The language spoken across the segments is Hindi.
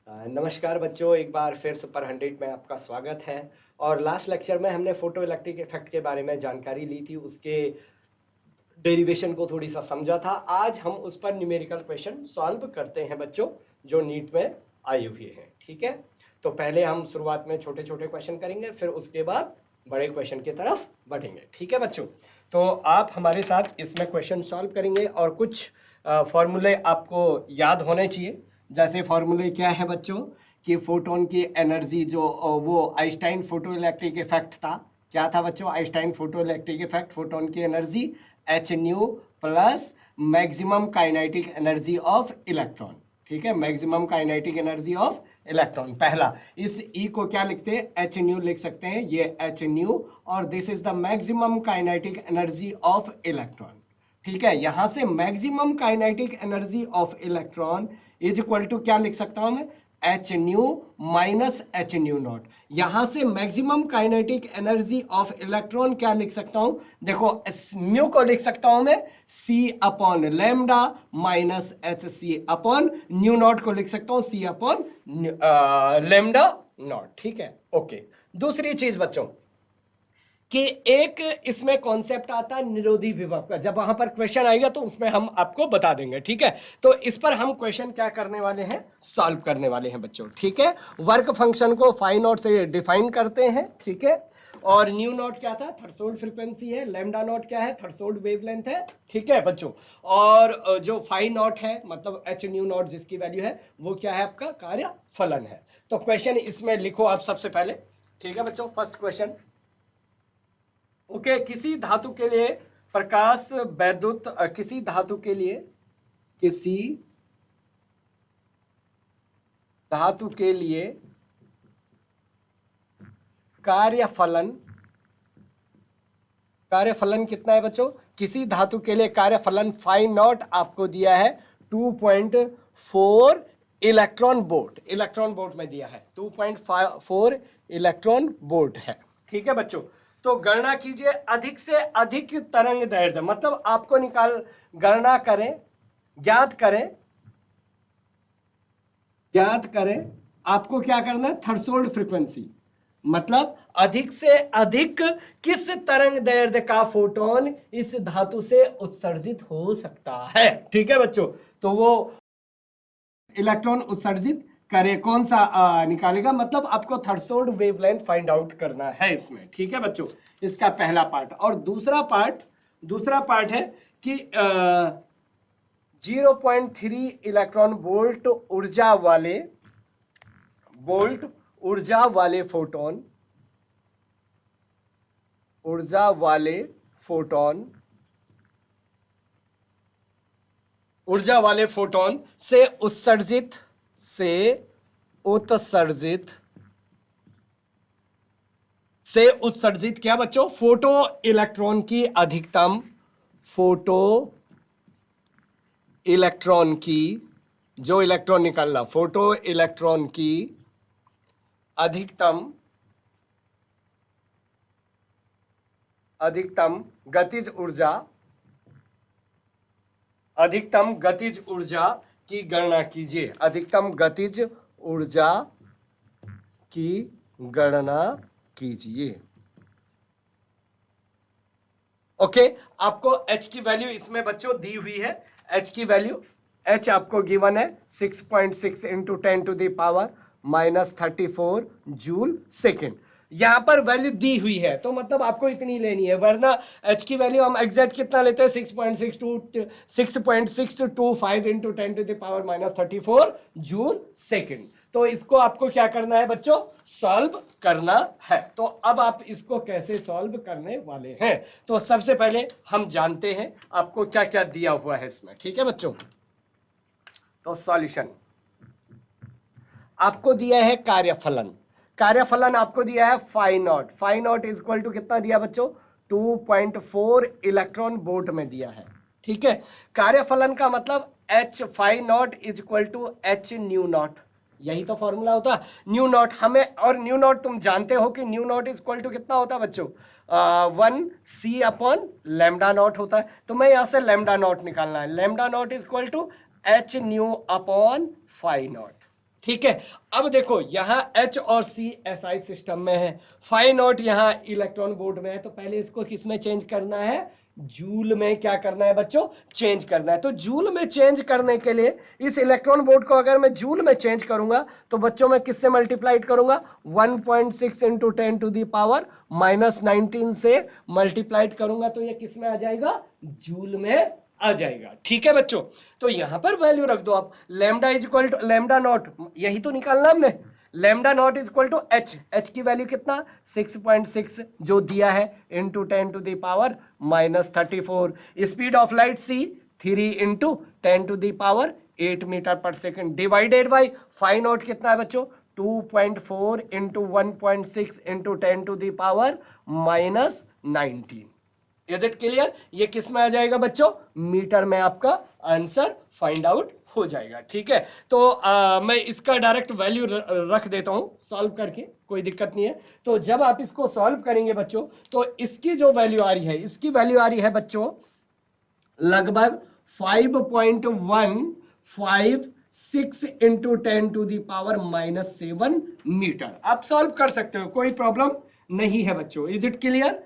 नमस्कार बच्चों, एक बार फिर सुपर 100 में आपका स्वागत है। और लास्ट लेक्चर में हमने फोटो इलेक्ट्रिक इफेक्ट के बारे में जानकारी ली थी, उसके डेरिवेशन को थोड़ी सा समझा था। आज हम उस पर न्यूमेरिकल क्वेश्चन सॉल्व करते हैं बच्चों, जो नीट में आए हुए हैं। ठीक है, तो पहले हम शुरुआत में छोटे छोटे क्वेश्चन करेंगे, फिर उसके बाद बड़े क्वेश्चन की तरफ बढ़ेंगे। ठीक है बच्चों, तो आप हमारे साथ इसमें क्वेश्चन सॉल्व करेंगे और कुछ फॉर्मूले आपको याद होने चाहिए। जैसे फॉर्मूले क्या है बच्चों कि फोटोन की एनर्जी जो वो आइंस्टाइन फोटो इलेक्ट्रिक इफेक्ट था। क्या था बच्चों? Einstein photo electric effect, photon की energy h nu plus maximum kinetic energy of electron. ठीक है, maximum kinetic energy of electron. पहला इस ई को क्या लिखते हैं? एच न्यू लिख सकते हैं, ये एच न्यू, और this is the maximum kinetic energy of electron. ठीक है, यहां से maximum kinetic energy of electron is equal to क्या लिख सकता हूं मैं? H nu minus h nu naught. यहां से maximum kinetic energy of electron क्या लिख सकता हूं? देखो, म्यू को लिख सकता हूं मैं c upon lambda minus h C upon nu not को लिख सकता हूं सी अपॉन लेमडा नॉट। ठीक है, ओके। दूसरी चीज बच्चों कि एक इसमें कॉन्सेप्ट आता है निरोधी विभव का। जब वहां पर क्वेश्चन आएगा तो उसमें हम आपको बता देंगे। ठीक है, तो इस पर हम क्वेश्चन क्या करने वाले हैं? सॉल्व करने वाले हैं बच्चों। ठीक है, वर्क फंक्शन को फाई नॉट से डिफाइन करते हैं। ठीक है, और न्यू नॉट क्या था? थ्रेशोल्ड फ्रीक्वेंसी है। लेमडा नॉट क्या है? थ्रेशोल्ड वेवलेंथ है। ठीक है बच्चों, और जो फाई नॉट है मतलब एच न्यू नॉट जिसकी वैल्यू है वो क्या है? आपका कार्य फलन है। तो क्वेश्चन इसमें लिखो आप सबसे पहले। ठीक है बच्चों, फर्स्ट क्वेश्चन। ओके, किसी धातु के लिए प्रकाश वैद्युत किसी धातु के लिए कार्यफलन कितना है बच्चों? किसी धातु के लिए कार्यफलन फाई नॉट आपको दिया है 2.4 इलेक्ट्रॉन वोल्ट में दिया है। 2.4 इलेक्ट्रॉन वोल्ट है। ठीक है बच्चों, तो गणना कीजिए अधिक से अधिक तरंग दैर्ध्य, मतलब आपको गणना करें, ज्ञात करें आपको क्या करना है? थ्रेशोल्ड फ्रीक्वेंसी, मतलब अधिक से अधिक किस तरंग दैर्ध्य का फोटोन इस धातु से उत्सर्जित हो सकता है। ठीक है बच्चों, तो वो इलेक्ट्रॉन उत्सर्जित करे कौन सा निकालेगा, मतलब आपको थ्रेशोल्ड वेवलेंथ फाइंड आउट करना है इसमें। ठीक है बच्चों, इसका पहला पार्ट। और दूसरा पार्ट है कि 0.3 इलेक्ट्रॉन वोल्ट ऊर्जा वाले फोटोन से उत्सर्जित क्या बच्चों? फोटो इलेक्ट्रॉन की जो इलेक्ट्रॉन निकलना, फोटो इलेक्ट्रॉन की अधिकतम गतिज ऊर्जा की गणना कीजिए। अधिकतम गतिज ऊर्जा की गणना कीजिए। ओके, आपको H की वैल्यू इसमें बच्चों दी हुई है। H की वैल्यू आपको गिवन है 6.6 into 10 to the power -34 joule second. यहां पर वैल्यू दी हुई है तो मतलब आपको इतनी लेनी है, वरना H की वैल्यू हम एग्जैक्ट कितना लेते हैं? 6.625 into 10 to the power -34 joule second. तो इसको आपको क्या करना है बच्चों? सॉल्व करना है। तो अब आप इसको कैसे सॉल्व करने वाले हैं? तो सबसे पहले हम जानते हैं आपको क्या क्या दिया हुआ है इसमें। ठीक है बच्चों, तो सॉल्यूशन आपको दिया है कार्यफलन आपको दिया है phi naught is equal to कितना दिया बच्चों? 2.4 इलेक्ट्रॉन वोल्ट में दिया है। ठीक है, कार्यफलन का मतलब H phi naught is equal to H nu naught, यही तो फॉर्मूला होता है न्यू नॉट हमें। और न्यू नॉट तुम जानते हो कि nu naught is equal to कितना होता है बच्चों? 1 C अपॉन लेमडा नॉट होता है। तो मैं यहां से लेमडा नॉट निकालना है। Lambda naught is equal to H nu upon phi naught. ठीक है। अब देखो यहाँ H और C SI सिस्टम में है, फाई नॉट यहाँ इलेक्ट्रॉन वोल्ट में है, तो पहले इसको किस में चेंज करना है, जूल में क्या करना है बच्चों, चेंज करना है। तो जूल में चेंज करने के लिए इस इलेक्ट्रॉन वोल्ट को अगर मैं जूल में चेंज करूंगा तो बच्चों मैं किससे मल्टीप्लाइड करूंगा, 1.6 इंटू 10 टू दी पावर -19 से मल्टीप्लाइड करूंगा, तो ये किस में आ जाएगा, जूल में आ जाएगा। ठीक है बच्चों, तो यहां पर वैल्यू रख दो आप, lambda is equal to lambda not, यही तो निकालना हमने, lambda not is equal to h, h की वैल्यू कितना 6.6 जो दिया है into 10 to the power -34, speed of light c 3 into 10 to the power 8 metre per second, divided by phi not कितना है बच्चों 2.4 into 1.6 into 10 to the power -19। Is it clear, ये किस में आ जाएगा बच्चों, मीटर में आपका आंसर फाइंड आउट हो जाएगा। ठीक है, तो मैं इसका डायरेक्ट वैल्यू रख देता हूं सॉल्व करके, कोई दिक्कत नहीं है। तो जब आप इसको सॉल्व करेंगे बच्चों तो इसकी जो वैल्यू आ रही है, इसकी वैल्यू आ रही है बच्चों लगभग 5.156 into 10 to the power -7 metre. आप सॉल्व कर सकते हो, कोई प्रॉब्लम नहीं है बच्चों। इज इट क्लियर,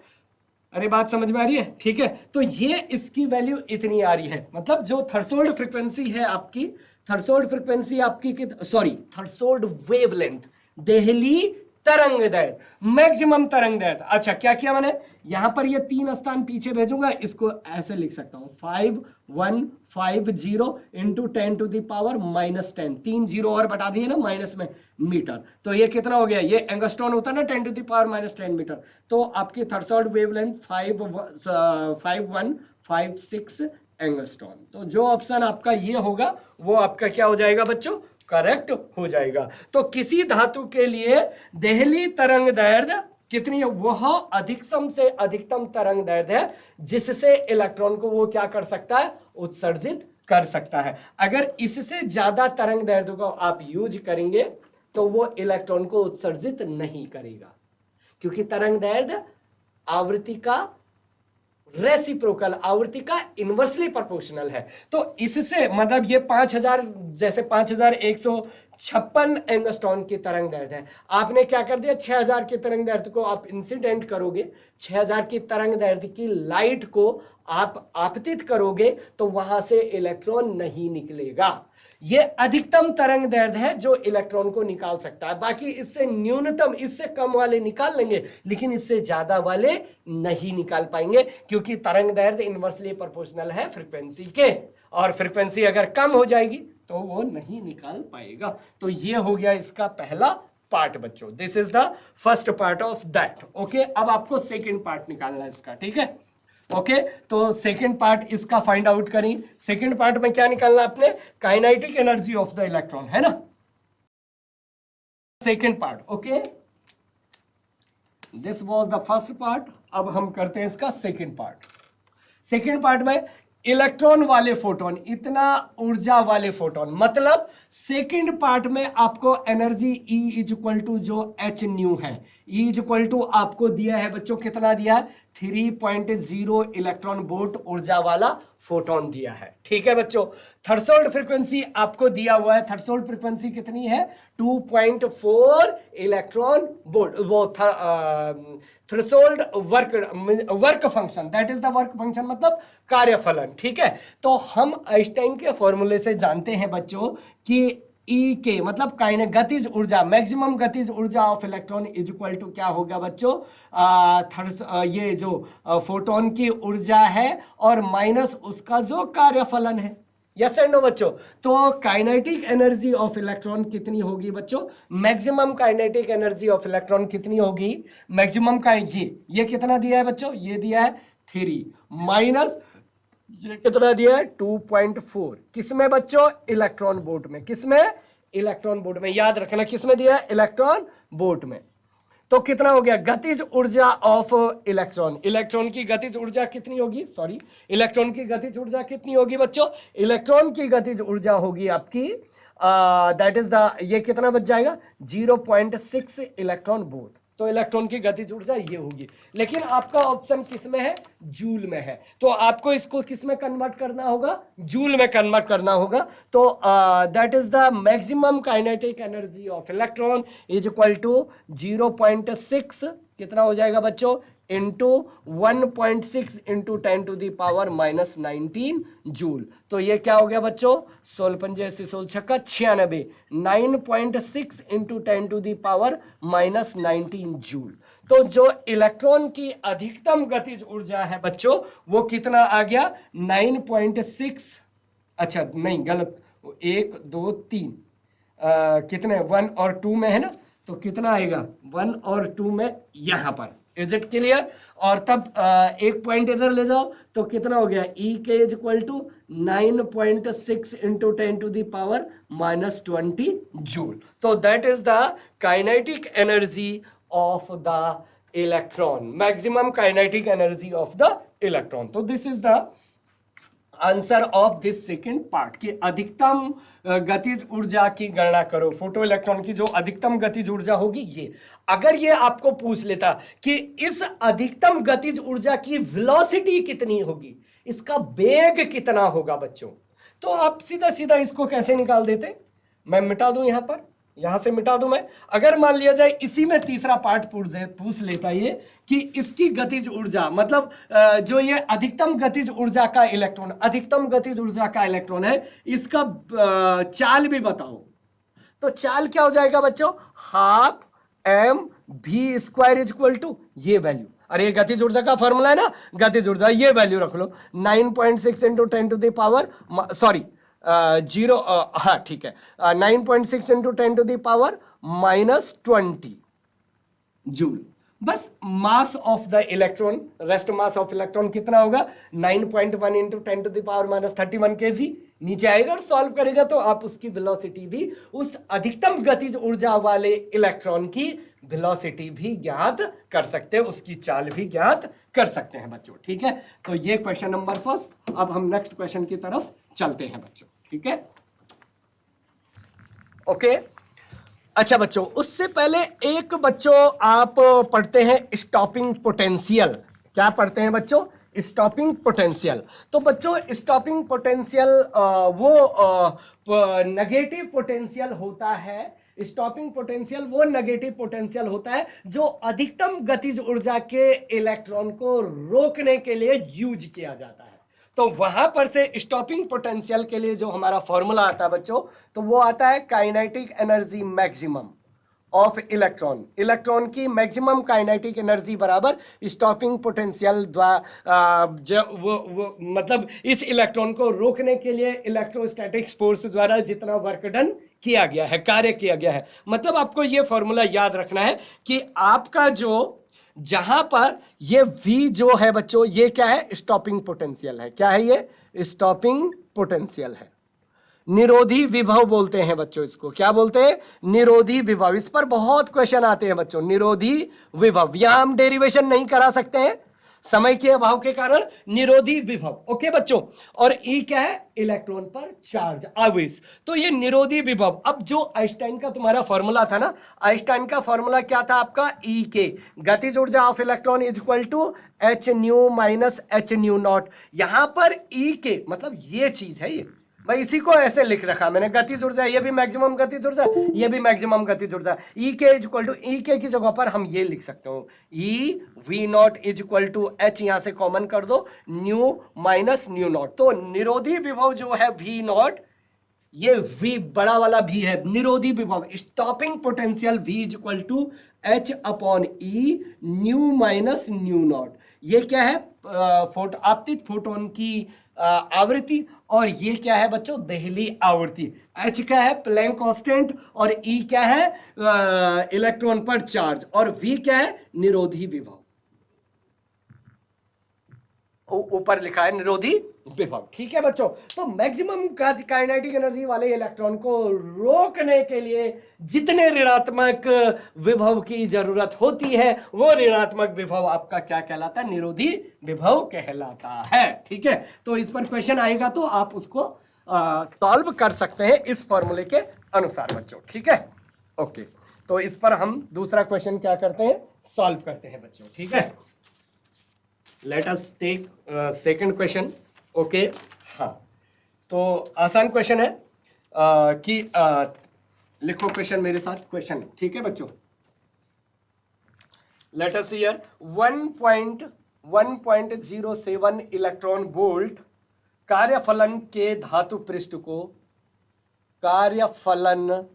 अरे बात समझ में आ रही है। ठीक है, तो ये इसकी वैल्यू इतनी आ रही है, मतलब जो थ्रेशोल्ड फ्रीक्वेंसी है आपकी, थ्रेशोल्ड फ्रीक्वेंसी आपकी सॉरी थ्रेशोल्ड वेवलेंथ, देहली तरंग दैर्घ्य, मैक्सिमम तरंग दैर्घ्य। अच्छा क्या किया मैंने, यहां पर ये 3 स्थान पीछे भेजूंगा, इसको ऐसे लिख सकता हूं 5150 into 10 to the power -10, 3 zero और बटा दिए ना माइनस में मीटर, तो ये कितना हो गया, ये एंगस्ट्रॉन होता है ना 10 टू दी पावर -10 मीटर, तो आपकी थ्रेशोल्ड वेवलेंथ 5156 एंगस्ट्रॉन। तो जो ऑप्शन आपका ये होगा वो आपका क्या हो जाएगा बच्चों, करेक्ट हो जाएगा। तो किसी धातु के लिए देहली तरंग दैर्घ्य कितनी है, वह अधिकतम से अधिकतम तरंग दैर्घ्य है जिससे इलेक्ट्रॉन को वो क्या कर सकता है, उत्सर्जित कर सकता है। अगर इससे ज्यादा तरंग दैर्घ्य को आप यूज करेंगे तो वो इलेक्ट्रॉन को उत्सर्जित नहीं करेगा, क्योंकि तरंग दैर्घ्य आवृत्ति का रेसिप्रोकल, आवृत्ति का इनवर्सली प्रोपोर्शनल है। तो इससे मतलब ये 5000 जैसे 5156 एंगस्ट्रॉन की तरंग दैर्घ्य है, आपने क्या कर दिया 6000 की तरंग दैर्घ्य को आप इंसिडेंट करोगे, 6000 की तरंग दैर्घ्य की लाइट को आप आपतित करोगे तो वहां से इलेक्ट्रॉन नहीं निकलेगा। ये अधिकतम तरंग दैर्घ्य है जो इलेक्ट्रॉन को निकाल सकता है, बाकी इससे न्यूनतम, इससे कम वाले निकाल लेंगे लेकिन इससे ज्यादा वाले नहीं निकाल पाएंगे, क्योंकि तरंग दैर्घ्य इनवर्सली प्रोपोर्शनल है फ्रीक्वेंसी के, और फ्रीक्वेंसी अगर कम हो जाएगी तो वो नहीं निकाल पाएगा। तो ये हो गया इसका पहला पार्ट बच्चों, this is the first part of that. Okay, अब आपको सेकेंड पार्ट निकालना है इसका। ठीक है, ओके, तो सेकेंड पार्ट इसका फाइंड आउट करें। सेकेंड पार्ट में क्या निकालना आपने, kinetic energy of the electron, है ना second part. Okay, this was the first part, अब हम करते हैं इसका सेकेंड पार्ट। सेकेंड पार्ट में इलेक्ट्रॉन वाले फोटोन, इतना ऊर्जा वाले फोटोन, मतलब सेकेंड पार्ट में आपको energy E is equal to जो एच न्यू है, E इज इक्वल टू आपको दिया है बच्चों, कितना दिया है 3.0 इलेक्ट्रॉन वोल्ट ऊर्जा वाला फोटोन दिया है। ठीक है बच्चों, थ्रेशोल्ड फ्रीक्वेंसी आपको दिया हुआ है, थ्रेशोल्ड फ्रीक्वेंसी कितनी है 2.4 इलेक्ट्रॉन वोल्ट, वो threshold work function, that is the work function मतलब कार्यफलन। ठीक है, तो हम आइंस्टाइन के फॉर्मूले से जानते हैं बच्चों कि ई के मतलब गतिज ऊर्जा, मैक्सिमम गतिज ऊर्जा of electron is equal to क्या होगा बच्चों, ये जो फोटोन की ऊर्जा है और माइनस उसका जो कार्यफलन है। यस एंड नो बच्चों, तो काइनेटिक एनर्जी ऑफ इलेक्ट्रॉन कितनी होगी बच्चों, maximum kinetic energy of electron कितनी होगी, मैक्सिमम का ये कितना दिया है बच्चों, ये दिया है 3 माइनस ये कितना दिया है 2.4, किसमें बच्चों, इलेक्ट्रॉन वोल्ट में, किसमें, इलेक्ट्रॉन वोल्ट में, याद रखना किसमें दिया है, इलेक्ट्रॉन वोल्ट में। तो कितना हो गया गतिज ऊर्जा ऑफ इलेक्ट्रॉन, इलेक्ट्रॉन की गतिज ऊर्जा कितनी होगी, सॉरी इलेक्ट्रॉन की गतिज ऊर्जा कितनी होगी बच्चों, इलेक्ट्रॉन की गतिज ऊर्जा होगी आपकी दैट इज द, ये कितना बच जाएगा 0.6 इलेक्ट्रॉन वोल्ट। तो इलेक्ट्रॉन की गतिज ऊर्जा ये होगी। लेकिन आपका ऑप्शन किस में है? जूल में है। तो आपको इसको किस में कन्वर्ट करना होगा? जूल में कन्वर्ट करना होगा। तो that is the maximum kinetic energy of electron is equal to 0.6 कितना हो जाएगा बच्चों? Into 1.6 into 10⁻⁻19 joule. तो ये क्या हो गया बच्चों? 16 पंजे 16 छक्का 96, 9.6 इंटू 10⁻⁻19 जूल। तो जो इलेक्ट्रॉन की अधिकतम गतिज ऊर्जा है बच्चों वो कितना आ गया? 9.6, अच्छा नहीं गलत, 1 2 3 कितने 1 और 2 में है ना, तो कितना आएगा 1 और 2 में यहां पर। Is it clear? और तब एक पॉइंट इधर ले जाओ तो कितना हो गया? E K is equal to 9.6 into 10⁻⁻20 joule. तो that is the kinetic energy of the electron, maximum kinetic energy of the electron. तो this is the answer of this second part की अधिकतम गतिज ऊर्जा की गणना करो। फोटो इलेक्ट्रॉन की जो अधिकतम गतिज ऊर्जा होगी ये, अगर ये आपको पूछ लेता कि इस अधिकतम गतिज ऊर्जा की वेलोसिटी कितनी होगी, इसका वेग कितना होगा बच्चों, तो आप सीधा सीधा इसको कैसे निकाल देते? मैं मिटा दूं यहां पर, यहां से मिटा दूं मैं। अगर मान लिया जाए इसी में तीसरा पार्ट पूछ लेता ये कि इसकी गतिज ऊर्जा, मतलब जो ये अधिकतम गतिज ऊर्जा का इलेक्ट्रॉन, अधिकतम गतिज ऊर्जा का इलेक्ट्रॉन है, इसका चाल भी बताओ। तो चाल क्या हो जाएगा बच्चों? 12mv² इज इक्वल टू ये वैल्यू। अरे ये गतिज ऊर्जा का फॉर्मूला है ना, गतिज ऊर्जा, ये वैल्यू रख लो 9.6 इंटू 10⁻, सॉरी 0, हाँ ठीक है, 9.6 इंटू 10⁻⁻20 जूल। बस mass of the electron, rest mass of electron कितना होगा? 9.1 इंटू 10⁻31 kg नीचे आएगा। और सॉल्व करेगा तो आप उसकी वेलोसिटी भी, उस अधिकतम गतिज ऊर्जा वाले इलेक्ट्रॉन की वेलोसिटी भी ज्ञात कर सकते हैं, उसकी चाल भी ज्ञात कर सकते हैं बच्चों। ठीक है, तो ये क्वेश्चन नंबर फर्स्ट। अब हम नेक्स्ट क्वेश्चन की तरफ चलते हैं बच्चों। ठीक है, ओके। अच्छा बच्चों, उससे पहले एक बच्चों आप पढ़ते हैं स्टॉपिंग पोटेंशियल। क्या पढ़ते हैं बच्चों? Stopping potential. तो बच्चों स्टॉपिंग पोटेंशियल वो नेगेटिव पोटेंशियल होता है। स्टॉपिंग पोटेंशियल वो नेगेटिव पोटेंशियल होता है जो अधिकतम गतिज ऊर्जा के इलेक्ट्रॉन को रोकने के लिए यूज किया जाता है। तो वहां पर से स्टॉपिंग पोटेंशियल के लिए जो हमारा फॉर्मूला आता है बच्चों, तो वो आता है kinetic energy maximum of electron. Electron की मैक्सिमम काइनेटिक एनर्जी बराबर स्टॉपिंग पोटेंशियल द्वारा, मतलब इस इलेक्ट्रॉन को रोकने के लिए इलेक्ट्रोस्टैटिक्स फोर्स द्वारा जितना वर्क डन किया गया है, कार्य किया गया है। मतलब आपको ये फॉर्मूला याद रखना है कि आपका जो, जहां पर ये V जो है बच्चों, ये क्या है? स्टॉपिंग पोटेंशियल है। क्या है ये? स्टॉपिंग पोटेंशियल है। निरोधी विभव बोलते हैं बच्चों इसको। क्या बोलते हैं? निरोधी विभव। इस पर बहुत क्वेश्चन आते हैं बच्चों, निरोधी विभव। यहां हम डेरिवेशन नहीं करा सकते हैं समय के अभाव के कारण। निरोधी विभव, ओके बच्चों। और ई क्या है? इलेक्ट्रॉन पर चार्ज, आवेश। तो ये निरोधी विभव। अब जो आइंस्टाइन का तुम्हारा फॉर्मूला था ना, आइंस्टाइन का फॉर्मूला क्या था आपका? ई के, गतिज ऊर्जा of electron is equal to H nu minus h nu naught. यहां पर ई के मतलब ये चीज है, ये भाई इसी को ऐसे लिख रखा मैंने, गतिज ऊर्जा, ये भी मैक्सिमम गतिज ऊर्जा, ये भी मैक्सिमम गतिज ऊर्जा। ई के इज इक्वल टू, ई के की जगह पर हम ये लिख सकते हो, E V naught is equal to h, यहां से कॉमन कर दो, न्यू माइनस न्यू नॉट। तो निरोधी विभव जो है वी नॉट, ये V बड़ा वाला V है, निरोधी विभव। Stopping potential V is equal to h upon E nu minus nu naught. ये क्या है? आपतित फोटोन की आवृत्ति, और ये क्या है बच्चों? देहली आवृत्ति। H क्या है? Planck constant. और E क्या है? इलेक्ट्रॉन पर चार्ज। और V क्या है? निरोधी विभव। ऊपर लिखा है निरोधी विभव। ठीक है बच्चों, तो मैक्सिमम काइनेटिक एनर्जी वाले इलेक्ट्रॉन को रोकने के लिए जितने ऋणात्मक विभव की जरूरत होती है, वो ऋणात्मक विभव आपका क्या कहलाता है? निरोधी विभव कहलाता है। ठीक है, तो इस पर क्वेश्चन आएगा तो आप उसको सॉल्व कर सकते हैं इस फॉर्मूले के अनुसार बच्चों। ठीक है, ओके, तो इस पर हम दूसरा क्वेश्चन क्या करते हैं, सॉल्व करते हैं बच्चों, ठीक है। Let us take second question. Okay, हाँ, तो आसान क्वेश्चन है कि लिखो क्वेश्चन मेरे साथ, क्वेश्चन, ठीक है बच्चों। Let us here 1.07 electron volt कार्यफलन के धातु पृष्ठ को, कार्यफलन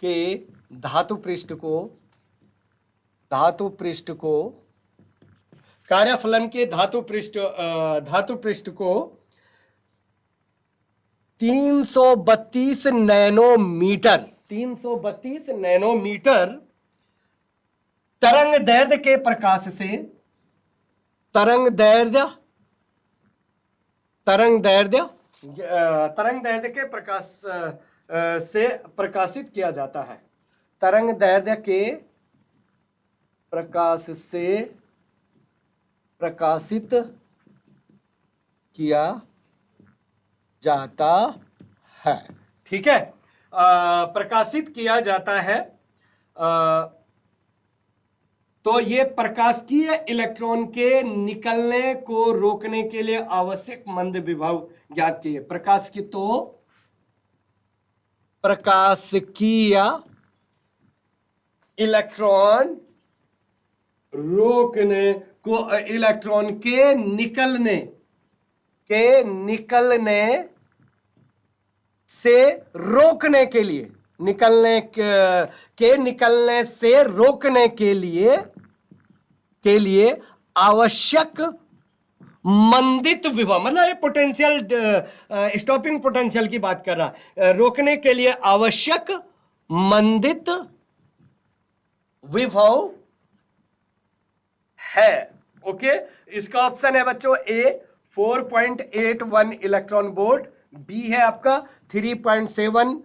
के धातु पृष्ठ को, कार्यफलन के धातु पृष्ठ को 332 नैनोमीटर तरंग दैर्ध्य के प्रकाश से, तरंग दैर्ध्य के प्रकाश से प्रकाशित किया जाता है। तरंग दैर्ध्य के प्रकाश से प्रकाशित किया जाता है, ठीक है। प्रकाशित किया जाता है, तो ये प्रकाशिकीय इलेक्ट्रॉन के निकलने को रोकने के लिए आवश्यक मंद विभव ज्ञात किए। प्रकाशिकीय इलेक्ट्रॉन रोकने को, इलेक्ट्रॉन के निकलने से रोकने के लिए, निकलने से रोकने के लिए आवश्यक मंदित विभव, मतलब ये पोटेंशियल, स्टॉपिंग पोटेंशियल की बात कर रहा है, रोकने के लिए आवश्यक मंदित विभव है। ओके, इसका ऑप्शन है बच्चों ए 4.81 इलेक्ट्रॉन वोल्ट, बी है आपका 3.7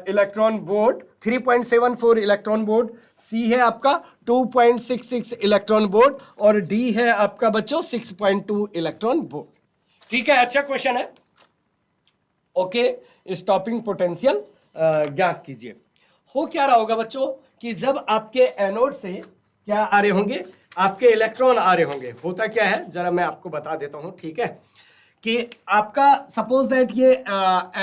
इलेक्ट्रॉन वोल्ट, 3.74 इलेक्ट्रॉन वोल्ट, सी है आपका 2.66 इलेक्ट्रॉन वोल्ट और डी है आपका बच्चों 6.2 इलेक्ट्रॉन वोल्ट, ठीक है। अच्छा क्वेश्चन है। ओके, स्टॉपिंग पोटेंशियल ज्ञात कीजिए। हो क्या रहा होगा बच्चों कि जब आपके एनोड से क्या आ रहे होंगे, आपके इलेक्ट्रॉन आ रहे होंगे, होता क्या है जरा मैं आपको बता देता हूं, ठीक है, कि आपका सपोज दैट ये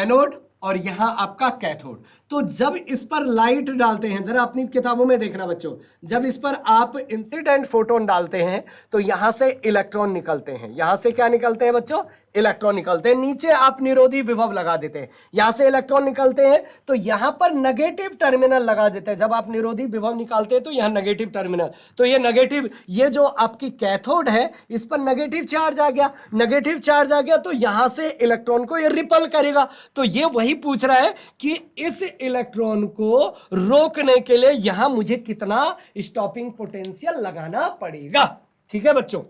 एनोड और यहां आपका कैथोड, तो जब इस पर लाइट डालते हैं, जरा अपनी किताबों में देखना बच्चों, जब इस पर आप इंसिडेंट फोटोन डालते हैं तो यहां से इलेक्ट्रॉन निकलते हैं, यहां से क्या निकलते हैं बच्चों, इलेक्ट्रॉन निकलते हैं। नीचे आप निरोधी विभव लगा देते हैं, यहां से इलेक्ट्रॉन निकलते हैं तो यहां पर नेगेटिव टर्मिनल लगा देते हैं। जब आप निरोधी विभव निकालते हैं तो यहां नेगेटिव टर्मिनल, तो ये नेगेटिव, ये जो आपकी कैथोड है इस पर नेगेटिव चार्ज आ गया, नेगेटिव चार्ज आ गया तो यहां से इलेक्ट्रॉन को ये रिपल करेगा। तो ये वही पूछ रहा है कि इस इलेक्ट्रॉन को रोकने के लिए यहां मुझे कितना स्टॉपिंग पोटेंशियल लगाना पड़ेगा, ठीक है बच्चों।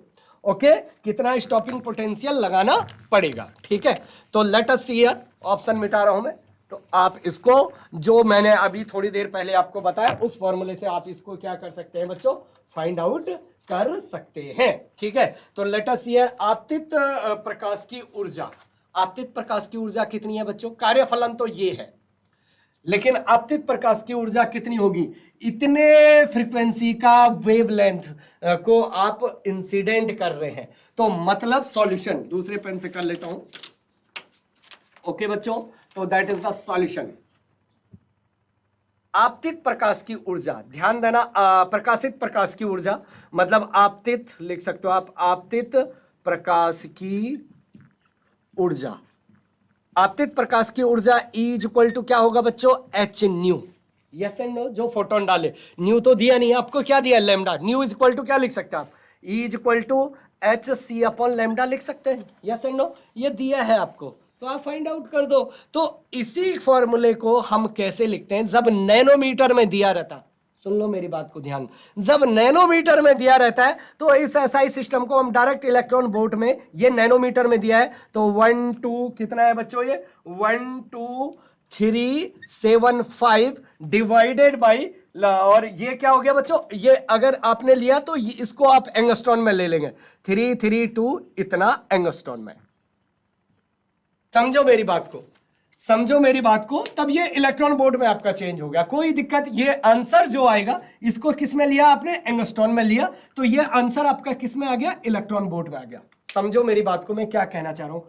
ओके, कितना स्टॉपिंग पोटेंशियल लगाना पड़ेगा, ठीक है। तो let us see here, option मिटा रहा हूं मैं, तो आप इसको जो मैंने अभी थोड़ी देर पहले आपको बताया उस फॉर्मूले से आप इसको क्या कर सकते हैं बच्चों, फाइंड आउट कर सकते हैं, ठीक है। तो लेट अस सी हियर, आपतित प्रकाश की ऊर्जा, आपतित प्रकाश की ऊर्जा कितनी है बच्चों, कार्यफलन तो ये है, लेकिन आपतित प्रकाश की ऊर्जा कितनी होगी, इतने फ्रीक्वेंसी का वेवलेंथ को आप इंसिडेंट कर रहे हैं, तो मतलब सॉल्यूशन दूसरे पेन से कर लेता हूं। ओके बच्चों, तो दैट इज द सॉल्यूशन। आपतित प्रकाश की ऊर्जा, ध्यान देना, प्रकाशित प्रकाश की ऊर्जा मतलब आपतित लिख सकते हो आप, आपतित प्रकाश की ऊर्जा, आपतित प्रकाश की ऊर्जा E इज इक्वल टू क्या होगा बच्चों, h nu, yes and no, जो फोटोन डाले, न्यू तो दिया नहीं आपको, क्या दिया, lambda, nu is equal to क्या लिख सकते हैं आप, E is equal to h C upon lambda लिख सकते हैं, यस एंड नो, ये दिया है आपको तो आप फाइंड आउट कर दो। तो इसी फॉर्मूले को हम कैसे लिखते हैं, जब नैनोमीटर में दिया रहता, सुन लो मेरी बात को ध्यान, जब नैनोमीटर में दिया रहता है तो इस एसआई सिस्टम को हम डायरेक्ट इलेक्ट्रॉन वोल्ट में, ये नैनोमीटर में दिया है तो 1 2 कितना है बच्चों, ये 12375 डिवाइडेड बाई, और ये क्या हो गया बच्चों, ये अगर आपने लिया तो इसको आप एंगस्ट्रॉन में ले लेंगे, 332 इतना एंगस्ट्रॉन में, समझो मेरी बात को, समझो मेरी बात को, तब ये इलेक्ट्रॉन वोल्ट में आपका चेंज हो गया, कोई दिक्कत। ये आंसर जो आएगा इसको किस में लिया आपने, एंगस्ट्रॉन में लिया, तो ये आंसर आपका किस में आ गया, इलेक्ट्रॉन वोल्ट में आ गया। समझो मेरी बात को, मैं क्या कहना चाह रहा हूं।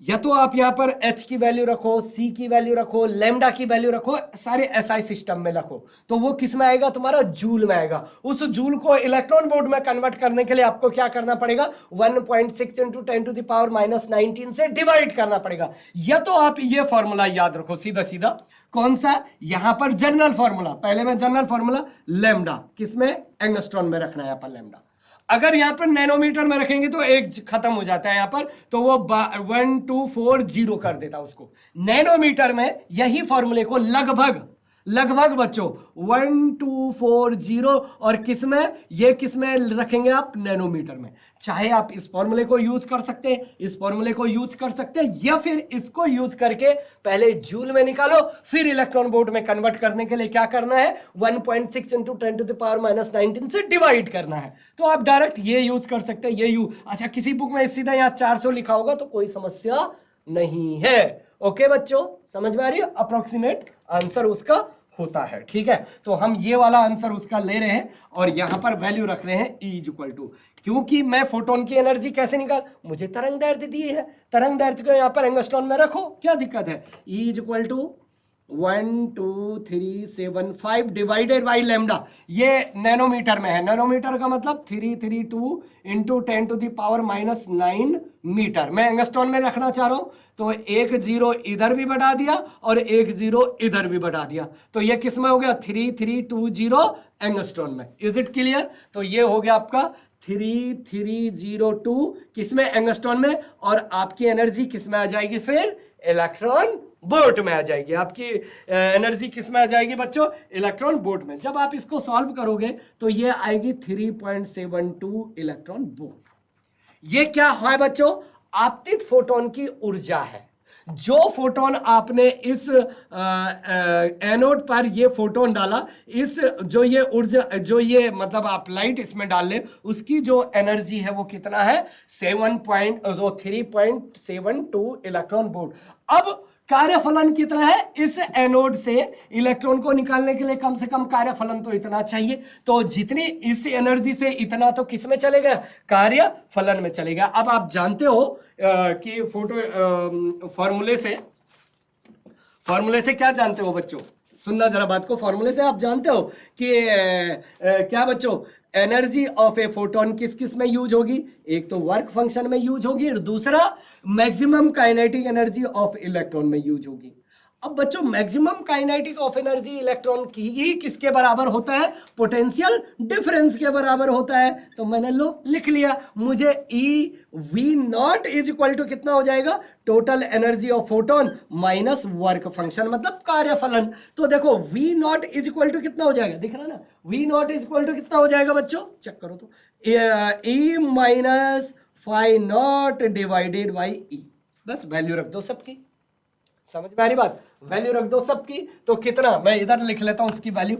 या तो आप यहां पर H की वैल्यू रखो, C की वैल्यू रखो, लैम्डा की वैल्यू रखो, सारे SI सिस्टम में रखो, तो वो किस में आएगा, तुम्हारा जूल में आएगा। उस जूल को इलेक्ट्रॉन वोल्ट में कन्वर्ट करने के लिए आपको क्या करना पड़ेगा, 1.6 × 10⁻⁻⁻⁹ से डिवाइड करना पड़ेगा। या तो आप ये फॉर्मूला याद रखो सीधा सीधा, कौन सा, यहां पर जनरल फॉर्मूला, पहले में जनरल फॉर्मूला लैम्डा किसमें, एंगस्ट्रॉन में रखना है यहां पर लैम्डा। अगर यहां पर नैनोमीटर में रखेंगे तो एक खत्म हो जाता है यहां पर, तो वो 1240 कर देता उसको। नैनोमीटर में यही फॉर्मूले को लगभग बच्चों 1240, और किसमें, ये किसमें रखेंगे आप, नैनोमीटर में। चाहे आप इस फॉर्मूले को यूज कर सकते हैं, इस फॉर्मूले को यूज कर सकते हैं, या फिर इसको यूज करके पहले जूल में निकालो, फिर इलेक्ट्रॉन वोल्ट में कन्वर्ट करने के लिए क्या करना है, 1.6 × 10⁻⁻⁹ से डिवाइड करना है। तो आप डायरेक्ट ये यूज कर सकते हैं, ये यूज। अच्छा, किसी बुक में सीधा यहाँ 400 लिखा होगा तो कोई समस्या नहीं है। ओके बच्चों, समझ में आ रही है, अप्रोक्सीमेट आंसर उसका होता है। ठीक है, तो हम ये वाला आंसर उसका ले रहे हैं और यहां पर वैल्यू रख रहे हैं E = क्योंकि मैं फोटोन की एनर्जी कैसे निकाल, मुझे तरंग दैर्ध्य दी है, तरंग दैर्ध्य को यहां पर एंगस्ट्रॉन में रखो, क्या दिक्कत है। E = 12375 डिवाइडेड बाई लैम्डा, ये नैनोमीटर में है, नैनोमीटर का मतलब 332 × 10⁻⁻⁹ मीटर। मैं एंगस्ट्रॉन में रखना चाह रहा हूं, तो एक 0 इधर भी बढ़ा दिया और एक 0 इधर भी बढ़ा दिया, तो ये किस में हो गया, 3320 एंगस्ट्रॉन में। Is it clear. तो ये हो गया आपका 3302 किसमें, एंगस्ट्रॉन में, और आपकी एनर्जी किसमें आ जाएगी, फिर इलेक्ट्रॉन वोल्ट में आ जाएगी। आपकी एनर्जी किस में आ जाएगी बच्चों, इलेक्ट्रॉन वोल्ट में। जब आप इसको सॉल्व करोगे तो ये आएगी 3.72 इलेक्ट्रॉन वोल्ट। ये क्या है बच्चों, आपतित फोटोन की ऊर्जा है। जो फोटोन आपने इस एनोड पर ये फोटोन डाला, इस जो ये ऊर्जा, जो ये मतलब आप लाइट इसमें डाल ले, उसकी जो एनर्जी है वो कितना है, 3.72 इलेक्ट्रॉन वोल्ट। अब कार्यफलन कितना है, इस एनोड से इलेक्ट्रॉन को निकालने के लिए कम से कम कार्यफलन तो इतना चाहिए, तो जितनी इस एनर्जी से इतना तो किस में चलेगा, कार्यफलन में चलेगा। अब आप जानते हो कि फोटो फॉर्मूले से क्या जानते हो बच्चों, सुनना जरा बात को। फॉर्मूले से आप जानते हो कि क्या बच्चों, एनर्जी ऑफ ए फोटोन किस किस में यूज होगी, एक तो वर्क फंक्शन में यूज होगी और दूसरा maximum kinetic energy of electron में यूज होगी। अब बच्चों maximum kinetic of energy electron की ही किसके बराबर होता है, पोटेंशियल डिफरेंस के बराबर होता है। तो मैंने लिख लिया, मुझे EV0 = कितना हो जाएगा, total energy of photon minus work function मतलब कार्यफलन। तो देखो V0 = कितना हो जाएगा, दिख रहा ना, V0 = कितना हो जाएगा बच्चों, चेक करो तो, E - Φ0 डिवाइडेड बाई E। बस वैल्यू रख दो सबकी, समझ में आ रही बात, वैल्यू रख दो सबकी। तो कितना, मैं इधर लिख लेता हूं इसकी वैल्यू।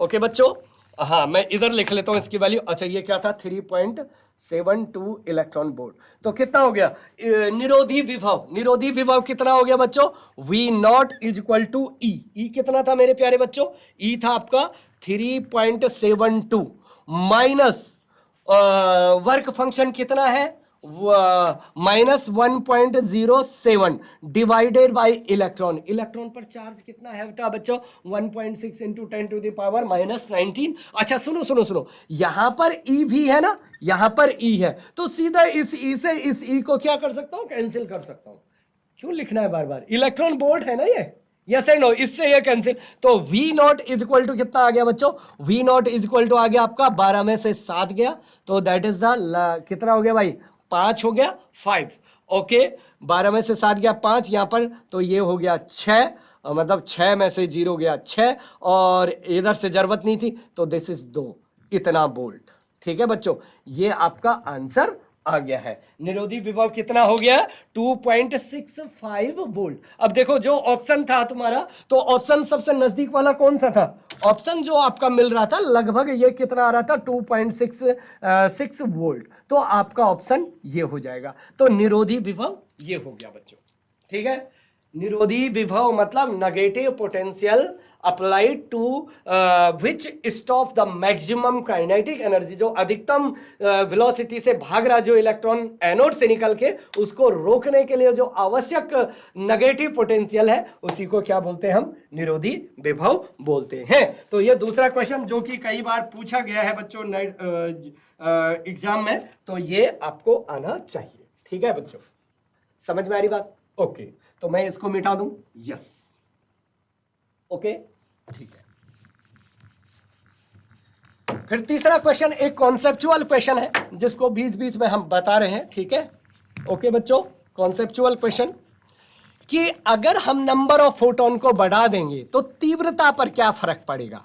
ओके बच्चों, हाँ मैं इधर लिख लेता हूं इसकी वैल्यू। अच्छा ये क्या था, 3.72 इलेक्ट्रॉन वोल्ट। तो कितना हो गया, निरोधी विभव कितना हो गया बच्चों, V0 = E कितना था मेरे प्यारे बच्चों, E था आपका 3.72 माइनस वर्क फंक्शन कितना है, -1.07 डिवाइडेड बाई इलेक्ट्रॉन। इलेक्ट्रॉन पर चार्ज कितना है बच्चों, 1.6 × 10⁻⁻19। अच्छा सुनो, यहां पर E भी है ना, यहां पर E है, तो सीधा इस E से इस E को क्या कर सकता हूं, कैंसिल कर सकता हूं। क्यों लिखना है बार बार, इलेक्ट्रॉन वोल्ट है ना ये, यस एंड नो, इससे ये कैंसिल। तो V0 = कितना आ गया बच्चों, V0 = आ गया आपका 12 में से 7 गया, तो दैट इज द कितना हो गया भाई, 5 हो गया, 5। ओके 12 में से 7 गया 5 यहां पर, तो ये हो गया 6, मतलब 6 में से 0 गया 6, और इधर से जरूरत नहीं थी, तो दिस इज 2, इतना वोल्ट। ठीक है बच्चों, ये आपका आंसर आ गया है। निरोधी विभव कितना हो गया? 2.65 वोल्ट। अब देखो जो ऑप्शन था तुम्हारा, तो ऑप्शन सबसे नजदीक वाला कौन सा था? ऑप्शन जो आपका मिल रहा था लगभग ये कितना आ रहा था? 2.66 वोल्ट। तो आपका ऑप्शन ये हो जाएगा। तो निरोधी विभव ये हो गया बच्चों, ठीक है। निरोधी विभव मतलब negative potential applied to which stop the maximum kinetic energy, जो अधिकतम वेलोसिटी से भाग रहा जो इलेक्ट्रॉन एनोड से निकल के उसको रोकने के लिए जो आवश्यक नेगेटिव पोटेंशियल है उसी को क्या बोलते हैं? हम निरोधी विभव बोलते हैं। तो ये दूसरा क्वेश्चन जो कि कई बार पूछा गया है बच्चों एग्जाम में, तो ये आपको आना चाहिए, ठीक है बच्चों। समझ में आ रही बात? ओके, तो मैं इसको मिटा दूं, यस, ओके, ठीक है। फिर तीसरा क्वेश्चन एक कॉन्सेप्चुअल क्वेश्चन है जिसको बीच बीच में हम बता रहे हैं, ठीक है। ओके बच्चों, कॉन्सेप्चुअल क्वेश्चन कि अगर हम नंबर ऑफ फोटोन को बढ़ा देंगे तो तीव्रता पर क्या फर्क पड़ेगा,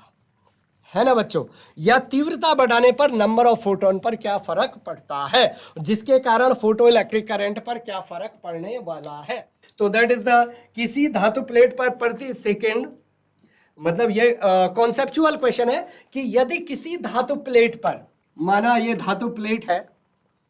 है ना बच्चों? या तीव्रता बढ़ाने पर नंबर ऑफ फोटोन पर क्या फर्क पड़ता है, जिसके कारण फोटो इलेक्ट्रिक करंट पर क्या फर्क पड़ने वाला है। तो दैट इज द किसी धातु प्लेट पर प्रति सेकेंड, मतलब ये कॉन्सेप्चुअल क्वेश्चन है कि यदि किसी धातु प्लेट पर, माना ये धातु प्लेट है,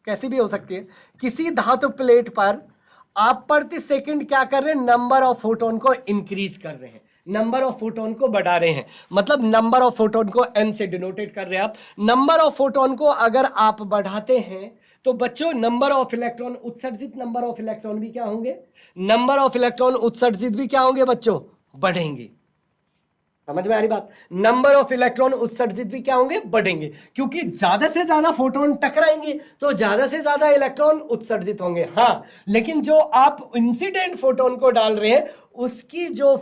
कैसी भी हो सकती है, किसी धातु प्लेट पर आप प्रति सेकंड क्या कर रहे हैं? नंबर ऑफ फोटोन को इंक्रीज कर रहे हैं, नंबर ऑफ फोटोन को बढ़ा रहे हैं। मतलब नंबर ऑफ फोटोन को n से डिनोटेड कर रहे हैं आप। नंबर ऑफ फोटोन को अगर आप बढ़ाते हैं तो बच्चों नंबर ऑफ इलेक्ट्रॉन उत्सर्जित, नंबर ऑफ इलेक्ट्रॉन भी क्या होंगे? नंबर ऑफ इलेक्ट्रॉन उत्सर्जित भी क्या होंगे बच्चों? बढ़ेंगे। समझ में आ रही बात? नंबर ऑफ इलेक्ट्रॉन उत्सर्जित भी क्या होंगे? बढ़ेंगे, क्योंकि ज्यादा से ज्यादा फोटोन टकराएंगे तो ज्यादा से ज्यादा इलेक्ट्रॉन उत्सर्जित होंगे। हाँ, लेकिन जो आप इंसिडेंट फोटोन को डाल रहे हैं उसकी जो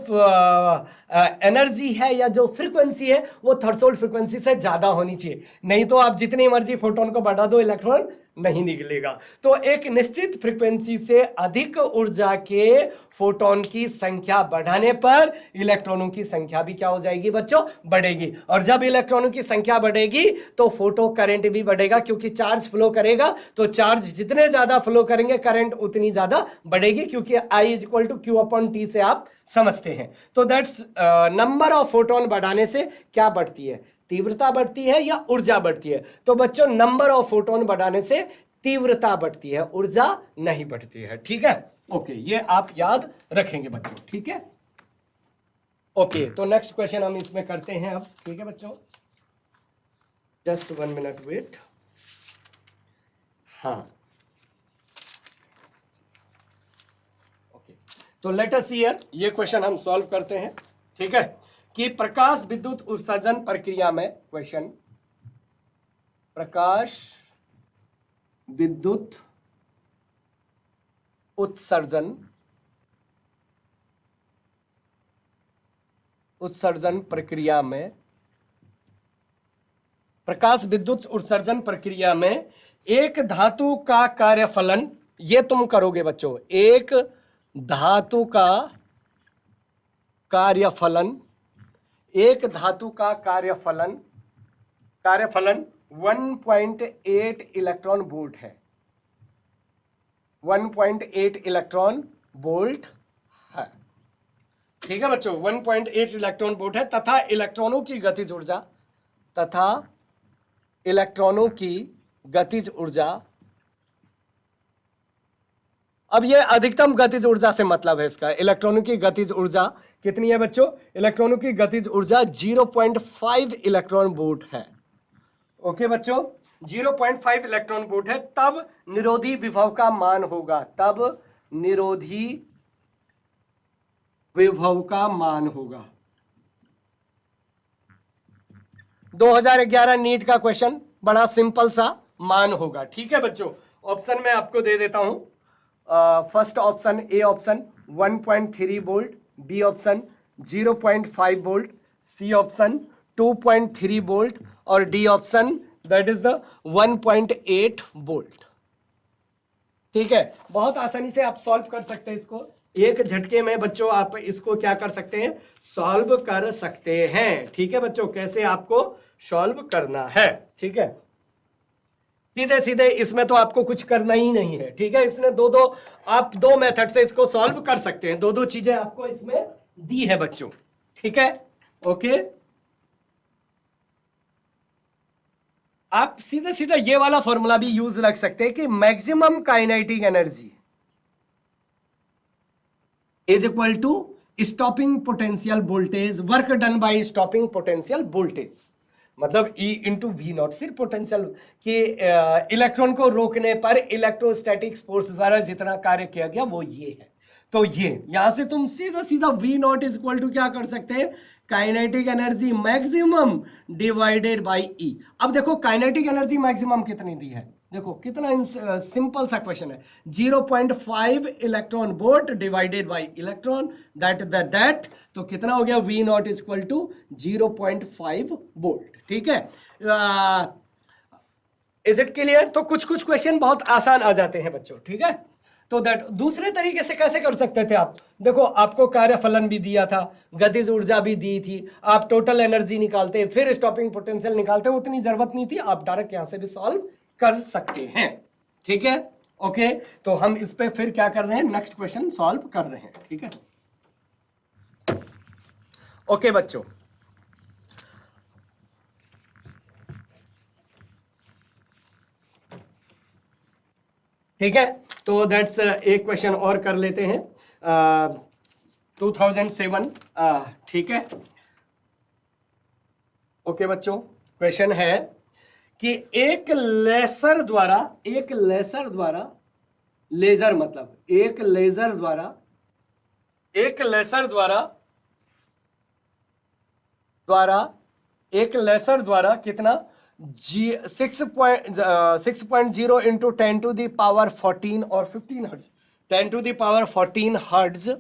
एनर्जी है या जो फ्रीक्वेंसी है वो थ्रेशोल्ड फ्रीक्वेंसी से ज्यादा होनी चाहिए, नहीं तो आप जितनी मर्जी फोटोन को बढ़ा दो इलेक्ट्रॉन नहीं निकलेगा। तो एक निश्चित फ्रीक्वेंसी से अधिक ऊर्जा के फोटोन की संख्या बढ़ाने पर इलेक्ट्रॉनों की संख्या भी क्या हो जाएगी बच्चों? बढ़ेगी। और जब इलेक्ट्रॉनों की संख्या बढ़ेगी तो फोटो करंट भी बढ़ेगा, क्योंकि चार्ज फ्लो करेगा, तो चार्ज जितने ज्यादा फ्लो करेंगे करंट उतनी ज्यादा बढ़ेगी, क्योंकि I = Q/T से आप समझते हैं। तो दैट्स नंबर ऑफ फोटोन बढ़ाने से क्या बढ़ती है? तीव्रता बढ़ती है या ऊर्जा बढ़ती है? तो बच्चों नंबर ऑफ फोटोन बढ़ाने से तीव्रता बढ़ती है, ऊर्जा नहीं बढ़ती है, ठीक है। ओके, ये आप याद रखेंगे बच्चों, ठीक है। ओके, तो नेक्स्ट क्वेश्चन हम इसमें करते हैं अब, ठीक है बच्चों। Just 1 minute wait. हाँ, ओके, तो लेट अस सी हियर, ये क्वेश्चन हम सॉल्व करते हैं, ठीक है। कि प्रकाश विद्युत उत्सर्जन प्रक्रिया में, क्वेश्चन, प्रकाश विद्युत उत्सर्जन प्रक्रिया में, प्रकाश विद्युत उत्सर्जन प्रक्रिया में एक धातु का कार्यफलन, ये तुम करोगे बच्चों, एक धातु का कार्यफलन, एक धातु का कार्यफलन 1.8 इलेक्ट्रॉन वोल्ट है, 1.8 इलेक्ट्रॉन वोल्ट है, ठीक है बच्चों। 1.8 इलेक्ट्रॉन वोल्ट है तथा इलेक्ट्रॉनों की गतिज ऊर्जा, अब ये अधिकतम गतिज ऊर्जा से मतलब है इसका। इलेक्ट्रॉनों की गतिज ऊर्जा कितनी है बच्चों? इलेक्ट्रॉनों की गतिज ऊर्जा 0.5 इलेक्ट्रॉन वोल्ट है। ओके बच्चों, 0.5 इलेक्ट्रॉन वोल्ट है। तब निरोधी विभव का मान होगा, तब निरोधी विभव का मान होगा। 2011 नीट का क्वेश्चन, बड़ा सिंपल सा मान होगा, ठीक है बच्चों। ऑप्शन में आपको दे देता हूं। First option, A option 1.3 volt, B option 0.5 volt, C option 2.3 volt और D option that is the 1.8 volt, ठीक है। बहुत आसानी से आप सॉल्व कर सकते हैं इसको, एक झटके में बच्चों आप इसको क्या कर सकते हैं? सॉल्व कर सकते हैं, ठीक है बच्चों। कैसे आपको सॉल्व करना है, ठीक है। सीधे सीधे इसमें तो आपको कुछ करना ही नहीं है, ठीक है। इसने आप दो मेथड से इसको सॉल्व कर सकते हैं, दो चीजें आपको इसमें दी है बच्चों, ठीक है। ओके, आप सीधे सीधे ये वाला फॉर्मूला भी यूज लग सकते हैं कि maximum kinetic energy is equal to stopping potential voltage, work done by stopping potential voltage, मतलब E इंटू वी नॉट, सिर्फ पोटेंशियल कि इलेक्ट्रॉन को रोकने पर इलेक्ट्रोस्टैटिक फोर्स द्वारा जितना कार्य किया गया वो ये है। तो ये यहां से तुम सीधा सीधा V naught is equal to क्या कर सकते हैं, kinetic energy maximum divided by E। अब देखो काइनेटिक एनर्जी मैक्सिमम कितनी दी है, देखो कितना सिंपल सा क्वेश्चन है, 0.5 electron volt divided by electron that तो कितना हो गया, V naught is equal to 0.5 volt, ठीक है। Is it clear? तो कुछ क्वेश्चन बहुत आसान आ जाते हैं बच्चों, ठीक है। तो दैट दूसरे तरीके से कैसे कर सकते थे आप, देखो आपको कार्यफलन भी दिया था, गतिज ऊर्जा भी दी थी, आप टोटल एनर्जी निकालते फिर स्टॉपिंग पोटेंशियल निकालते, उतनी जरूरत नहीं थी, आप डायरेक्ट यहां से भी सॉल्व कर सकते हैं, ठीक है। ओके, तो हम इस पे फिर क्या कर रहे हैं, नेक्स्ट क्वेश्चन सॉल्व कर रहे हैं, ठीक है। ओके बच्चों, ठीक है। तो दैट्स एक क्वेश्चन और कर लेते हैं, 2007, ठीक है। ओके बच्चों, क्वेश्चन है कि एक लेजर द्वारा लेजर मतलब एक लेजर द्वारा कितना 6.0 इंटू 10 टू द पावर 14 और 15 hertz, 10 to the power 14 hertz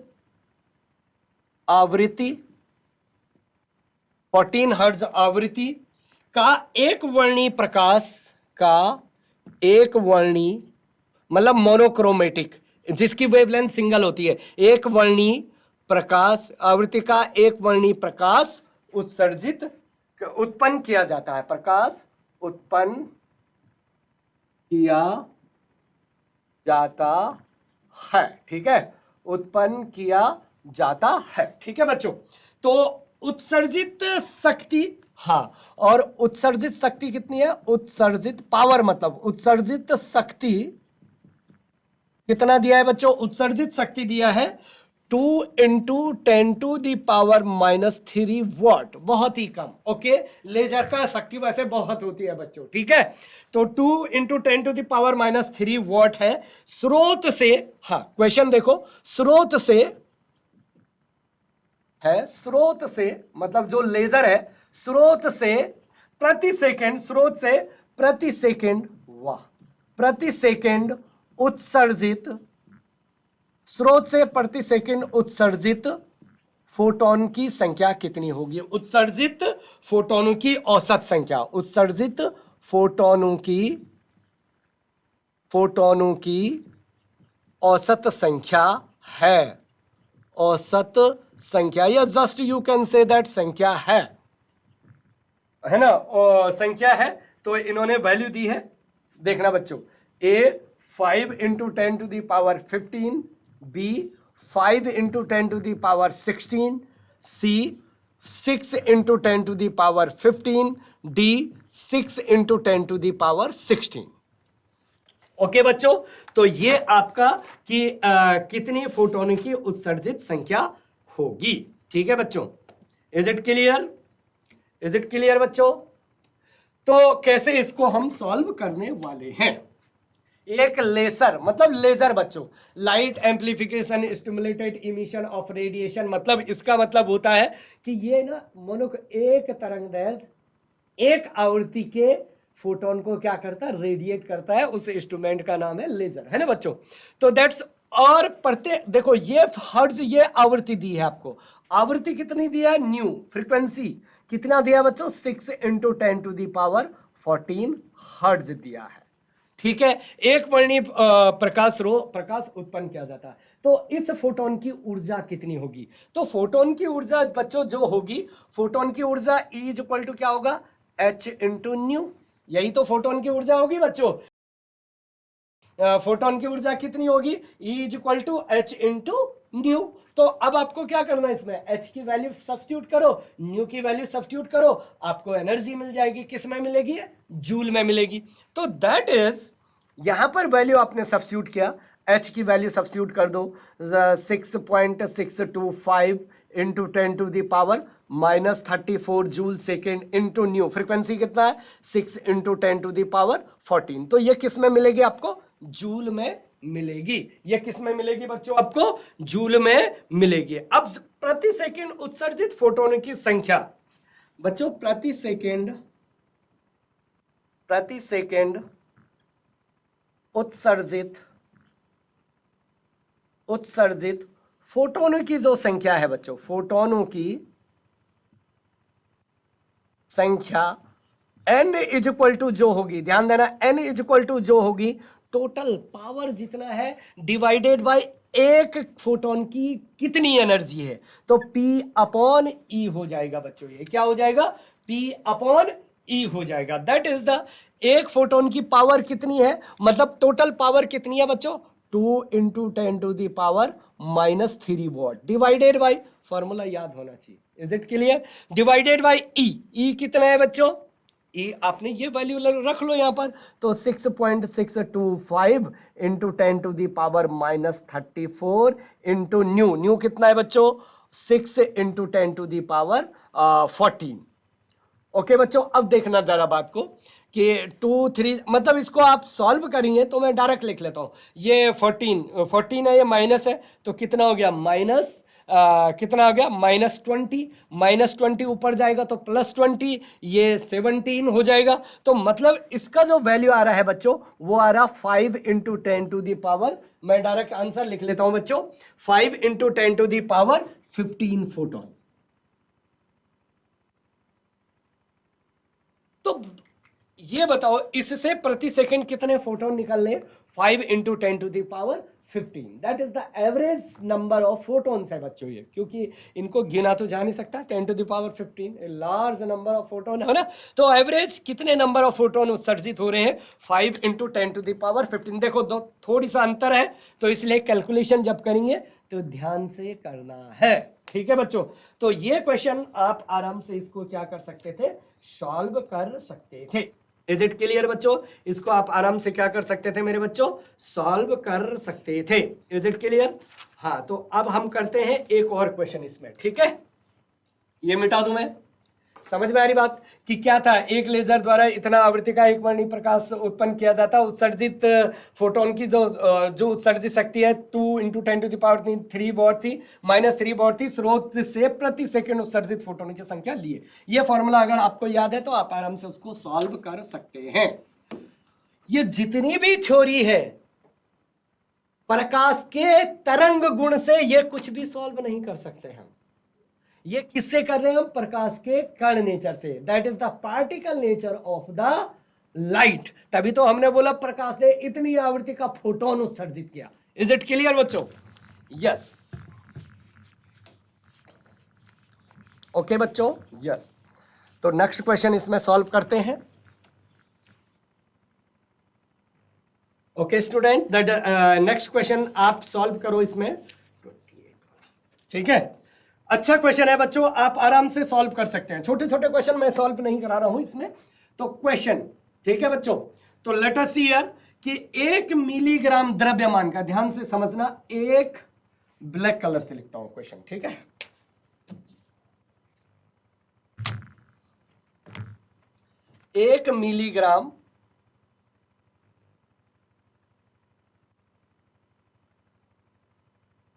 आवृत्ति, 14 हर्ट्ज आवृत्ति का एक वर्णी मतलब मोनोक्रोमेटिक, जिसकी वेवलेंथ सिंगल होती है, एक वर्णी प्रकाश आवृत्ति का एक वर्णी प्रकाश उत्पन्न किया जाता है, प्रकाश उत्पन्न किया जाता है, ठीक है, उत्पन्न किया जाता है, ठीक है बच्चों। तो उत्सर्जित शक्ति, हाँ, और उत्सर्जित शक्ति कितनी है, उत्सर्जित पावर मतलब उत्सर्जित शक्ति कितना दिया है बच्चों, उत्सर्जित शक्ति दिया है 2 into 10 to the power -3 watt, बहुत ही कम। ओके, लेजर का शक्ति वैसे बहुत होती है बच्चों, ठीक है। तो 2 into 10 to the power -3 watt है स्रोत से, हाँ क्वेश्चन देखो, स्रोत से मतलब जो लेजर है स्रोत से प्रति सेकंड उत्सर्जित फोटोन की संख्या कितनी होगी, उत्सर्जित फोटोनों की औसत संख्या, उत्सर्जित फोटोनों की औसत संख्या है, औसत संख्या, या just you can say that संख्या है ना, संख्या है। तो इन्होंने वैल्यू दी है, देखना बच्चों, A 5 into 10 to the power 15, B 5 into 10 to the power 16, C 6 into 10 to the power 15, D 6 into 10 to the power 16। Okay बच्चों, तो ये आपका कि कितनी फोटोन की उत्सर्जित संख्या होगी, ठीक है बच्चों। इज इट क्लियर बच्चों? तो कैसे इसको हम सॉल्व करने वाले हैं, एक लेजर मतलब लेजर बच्चों, light amplification stimulated emission of radiation, मतलब इसका मतलब होता है कि ये ना एक तरंगदैर्घ्य एक आवृत्ति के फोटोन को क्या करता है, रेडिएट करता है, उस इंस्ट्रूमेंट का नाम है लेजर, है ना बच्चों। तो दैट्स, और प्रत्येक देखो ये हर्ट्ज, ये आवृत्ति दी है आपको, आवृत्ति कितनी दिया है, न्यू फ्रीक्वेंसी कितना दिया बच्चों, 6 into 10 to the power 14 hertz दिया है, ठीक है। एक वर्णी प्रकाश उत्पन्न किया जाता है, तो इस फोटोन की ऊर्जा कितनी होगी, तो फोटोन की ऊर्जा बच्चों जो होगी, फोटोन की ऊर्जा E इज इक्वल टू क्या होगा, H इंटू न्यू, यही तो फोटोन की ऊर्जा होगी बच्चों। फोटोन की ऊर्जा कितनी होगी? E is equal to H into nu. तो अब आपको क्या करना है, इसमें h की वैल्यू सब्स्टिट्यूट करो, न्यू की वैल्यू सब्स्टिट्यूट करो, आपको एनर्जी मिल जाएगी। किस में मिलेगी? जूल में मिलेगी। तो दैट इज, यहां पर वैल्यू आपने सब्स्टिट्यूट किया, h की वैल्यू सब्स्टिट्यूट कर दो, 6.625 into 10⁻³ -34 joule second into new. Frequency कितना है? 6 इंटू 10⁻14। तो ये किस में मिलेगी आपको? जूल में मिलेगी। ये किस में मिलेगी बच्चों? आपको जूल में मिलेगी। अब प्रति सेकंड उत्सर्जित फोटोन की संख्या बच्चों, प्रति सेकंड उत्सर्जित फोटोनों की जो संख्या है बच्चों, फोटोनों की संख्या n इज इक्वल टू जो होगी, ध्यान देना, n इज इक्वल टू जो होगी टोटल पावर जितना है डिवाइडेड बाय एक फोटोन की कितनी एनर्जी है, तो P अपॉन E हो जाएगा बच्चों। ये क्या हो जाएगा? P अपॉन E हो जाएगा। दैट इज द, एक फोटोन की पावर कितनी है, मतलब टोटल पावर कितनी है बच्चों? 2 into 10⁻³ watt divided by, formula याद होना चाहिए। Is it clear? Divided by E. E कितना है बच्चों? ई आपने ये वैल्यू रख लो यहां पर, तो 6.625 इंटू 10⁻³ इंटू न्यू। न्यू कितना है बच्चों? 6 इंटू 10⁻14। ओके बच्चों, अब देखना जरा बात को कि 2 3, मतलब इसको आप सॉल्व करेंगे तो मैं डायरेक्ट लिख लेता हूं। ये 14 है, ये माइनस है, तो कितना हो गया? माइनस कितना हो गया? -20। -20 ऊपर जाएगा तो +20, ये 17 हो जाएगा। तो मतलब इसका जो वैल्यू आ रहा है बच्चों, वो आ रहा 5 इंटू 10⁻, मैं डायरेक्ट आंसर लिख लेता हूं बच्चों, 5 इंटू 10⁻15 फोटोन। तो ये बताओ, इससे प्रति सेकंड कितने फोटोन निकलने? 5 into 10⁻15। That is the average number of photons है बच्चों ये, क्योंकि इनको गिना तो जा नहीं सकता। 10⁻15 लार्ज नंबर ऑफ फोटोन है ना, तो एवरेज कितने नंबर ऑफ फोटोन उत्सर्जित हो रहे हैं? 5 इंटू 10⁻15। देखो दो थोड़ी सा अंतर है, तो इसलिए कैलकुलेशन जब करेंगे तो ध्यान से करना है। ठीक है बच्चों, तो ये क्वेश्चन आप आराम से इसको क्या कर सकते थे? सॉल्व कर सकते थे। इज इट क्लियर बच्चों? इसको आप आराम से क्या कर सकते थे मेरे बच्चों? सॉल्व कर सकते थे। Is it clear? हाँ, तो अब हम करते हैं एक और क्वेश्चन इसमें। ठीक है, ये मिटा दूं मैं। समझ में आ रही बात कि क्या था? एक लेजर द्वारा इतना आवृत्ति का एक वर्णीय प्रकाश उत्पन्न किया जाता है। उत्सर्जित फोटोन की जो उत्सर्जित शक्ति है 2 इंटू 10⁻³ वॉट थी, -3 वॉट थी। स्रोत से प्रति सेकंड उत्सर्जित फोटोन की संख्या लिए। ये फॉर्मूला अगर आपको याद है तो आप आराम से उसको सॉल्व कर सकते हैं। ये जितनी भी थ्योरी है प्रकाश के तरंग गुण से, ये कुछ भी सॉल्व नहीं कर सकते हम। ये किससे कर रहे हैं हम? प्रकाश के कण नेचर से। That is the particle nature of the light. तभी तो हमने बोला प्रकाश ने इतनी आवृत्ति का फोटोन उत्सर्जित किया। इज इट क्लियर बच्चों? यस। ओके बच्चों, यस। तो नेक्स्ट क्वेश्चन इसमें सॉल्व करते हैं। Okay student, that next question आप सॉल्व करो इसमें। ठीक है, अच्छा क्वेश्चन है बच्चों, आप आराम से सॉल्व कर सकते हैं। छोटे छोटे क्वेश्चन मैं सॉल्व नहीं करा रहा हूं इसमें। तो क्वेश्चन, ठीक है बच्चों, तो लेट अस सी हियर कि 1 मिलीग्राम द्रव्यमान का, ध्यान से समझना, एक ब्लैक कलर से लिखता हूं क्वेश्चन। ठीक है, 1 मिलीग्राम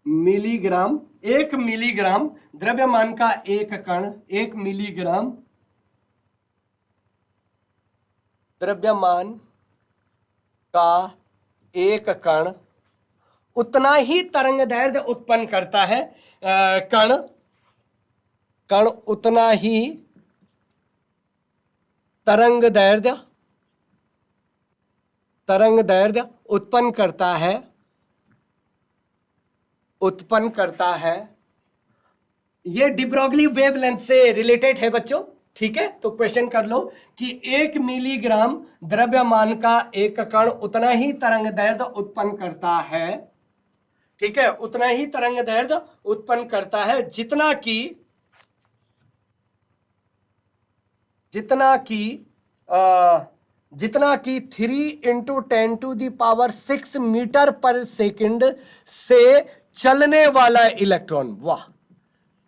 मिलीग्राम 1 मिलीग्राम द्रव्यमान का एक कण, 1 मिलीग्राम द्रव्यमान का एक कण उतना ही तरंगदैर्घ्य उत्पन्न करता है। कण उतना ही तरंगदैर्घ्य उत्पन्न करता है। ये डी ब्रोगली वेवलेंथ से रिलेटेड है बच्चों। ठीक है, तो क्वेश्चन कर लो कि 1 मिलीग्राम द्रव्यमान का एक कण उतना ही तरंग दैर्ध्य उत्पन्न करता है, ठीक है, उतना ही तरंग दैर्ध्य उत्पन्न करता है जितना कि 3 × 10⁻⁶ मीटर पर सेकंड से चलने वाला इलेक्ट्रॉन, वाह,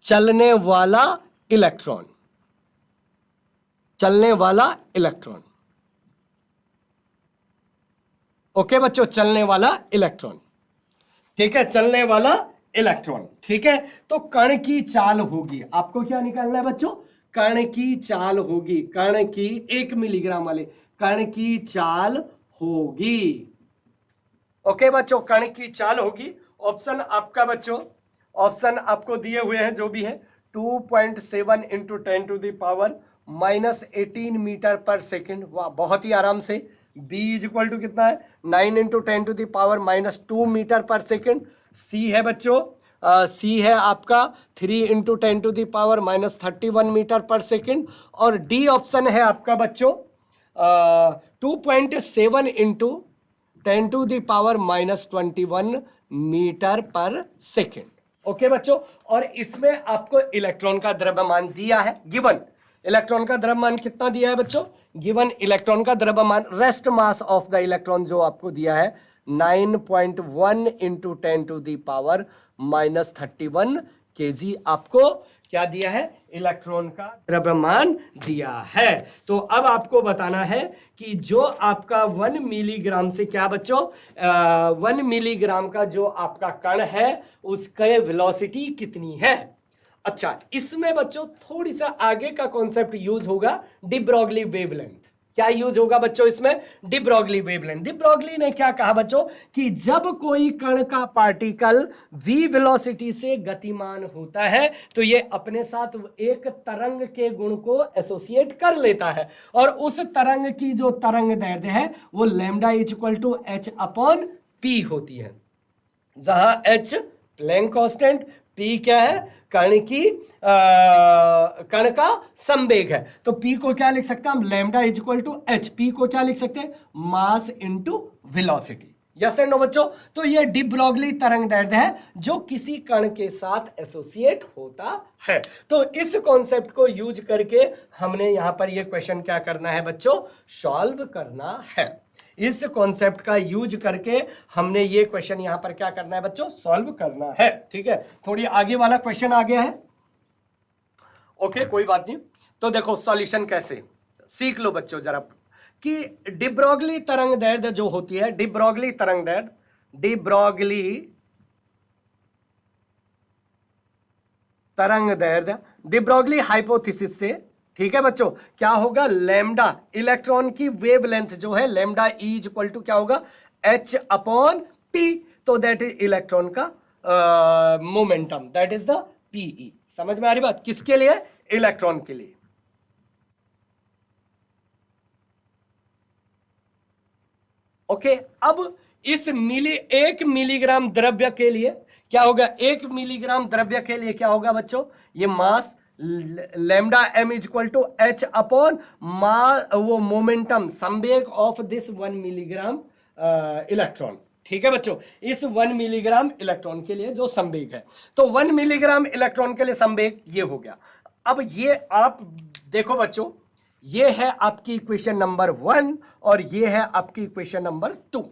चलने वाला इलेक्ट्रॉन, ओके बच्चों, चलने वाला इलेक्ट्रॉन, ठीक है, चलने वाला इलेक्ट्रॉन, ठीक है। तो कण की चाल होगी, आपको क्या निकालना है बच्चों, कण की चाल होगी, कण की 1 मिलीग्राम वाले कण की चाल होगी, ओके बच्चों, कण की चाल होगी। ऑप्शन आपका बच्चों, ऑप्शन आपको दिए हुए हैं जो भी है, 2.7 × 10⁻⁻18 मीटर पर सेकंड, वाह, बहुत ही आराम से। B इक्वल टू कितना है, 9 × 10⁻⁻2 मीटर पर सेकंड। C है बच्चों, C है आपका 3 × 10⁻31 मीटर पर सेकंड। और D ऑप्शन है आपका बच्चों 2.7 × 10⁻21 मीटर पर सेकंड, ओके बच्चों। और इसमें आपको इलेक्ट्रॉन का द्रव्यमान दिया है, गिवन इलेक्ट्रॉन का द्रव्यमान कितना दिया है बच्चों, गिवन इलेक्ट्रॉन का द्रव्यमान, rest mass of the electron जो आपको दिया है 9.1 × 10⁻31 kg, आपको क्या दिया है, इलेक्ट्रॉन का द्रव्यमान दिया है। तो अब आपको बताना है कि जो आपका 1 मिलीग्राम से क्या बच्चों, 1 मिलीग्राम का जो आपका कण है उसके वेलोसिटी कितनी है। अच्छा, इसमें बच्चों थोड़ी सा आगे का कॉन्सेप्ट यूज होगा, डी ब्रॉगली वेवलेंथ। क्या यूज होगा बच्चों इसमें, D Broglie wavelength. De Broglie ने क्या कहा बच्चों कि जब कोई कण का पार्टिकल v वेलोसिटी से गतिमान होता है तो ये अपने साथ एक तरंग के गुण को एसोसिएट कर लेता है, और उस तरंग की जो तरंग दैर्ध्य है वो लैम्डा इक्वल टू h/p होती है, जहां h प्लैंक कांस्टेंट, p क्या है, कण का संवेग है। तो p को क्या लिख सकते हैं हम, lambda equal to h, p को क्या लिख सकते हैं, mass into velocity, yes and no बच्चों। तो ये डी ब्रॉगली तरंग दैर्ध्य है जो किसी कण के साथ एसोसिएट होता है। तो इस कॉन्सेप्ट को यूज करके हमने यहां पर ये क्वेश्चन क्या करना है बच्चों, सॉल्व करना है। इस कॉन्सेप्ट का यूज करके हमने ये क्वेश्चन यहां पर क्या करना है बच्चों, सॉल्व करना है, ठीक है। थोड़ी आगे वाला क्वेश्चन आ गया है, ओके, कोई बात नहीं। तो देखो सॉल्यूशन कैसे, सीख लो बच्चों जरा, कि डी ब्रॉगली तरंग दैर्ध्य जो होती है, डी ब्रॉगली तरंग दैर्ध्य, डी ब्रॉगली तरंग दैर्ध्य, डी ब्रॉगली हाइपोथेसिस से, ठीक है बच्चों, क्या होगा, लैम्डा इलेक्ट्रॉन की वेवलेंथ जो है, लैम्डा ई इक्वल टू क्या होगा, h/p, तो दैट इज इलेक्ट्रॉन का momentum, that is the pe। समझ में आ रही बात, किसके लिए, इलेक्ट्रॉन के लिए, ओके। अब इस 1 मिलीग्राम द्रव्य के लिए क्या होगा, 1 मिलीग्राम द्रव्य के लिए क्या होगा बच्चों, ये mass lambda m equal to h/ वो मोमेंटम, संवेग ऑफ दिस 1 मिलीग्राम इलेक्ट्रॉन, ठीक है बच्चों, इस 1 मिलीग्राम इलेक्ट्रॉन के लिए जो संवेग है। तो 1 मिलीग्राम इलेक्ट्रॉन के लिए संवेग ये हो गया। अब ये आप देखो बच्चों, ये है आपकी इक्वेशन नंबर 1 और ये है आपकी इक्वेशन नंबर 2।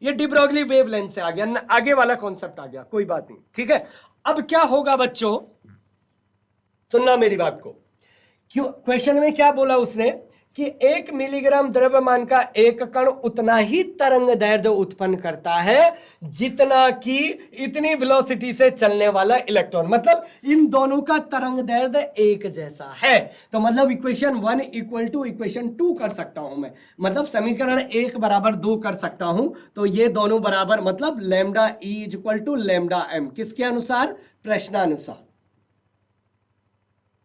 ये डी ब्रॉगली वेवलेंथ से आ गया, आगे वाला कॉन्सेप्ट आ गया, कोई बात नहीं, ठीक है। अब क्या होगा बच्चों, सुनना मेरी बात को, क्यों क्वेश्चन में क्या बोला उसने कि 1 मिलीग्राम द्रव्यमान का एक कण उतना ही तरंग दैर्ध्य उत्पन्न करता है जितना कि इतनी वेलोसिटी से चलने वाला इलेक्ट्रॉन, मतलब इन दोनों का तरंग दैर्ध्य एक जैसा है। तो मतलब इक्वेशन 1 इक्वल टू इक्वेशन 2 कर सकता हूं मैं, मतलब समीकरण 1 बराबर 2 कर सकता हूं। तो ये दोनों बराबर, मतलब lambda E equal to lambda M, किसके अनुसार, प्रश्नानुसार,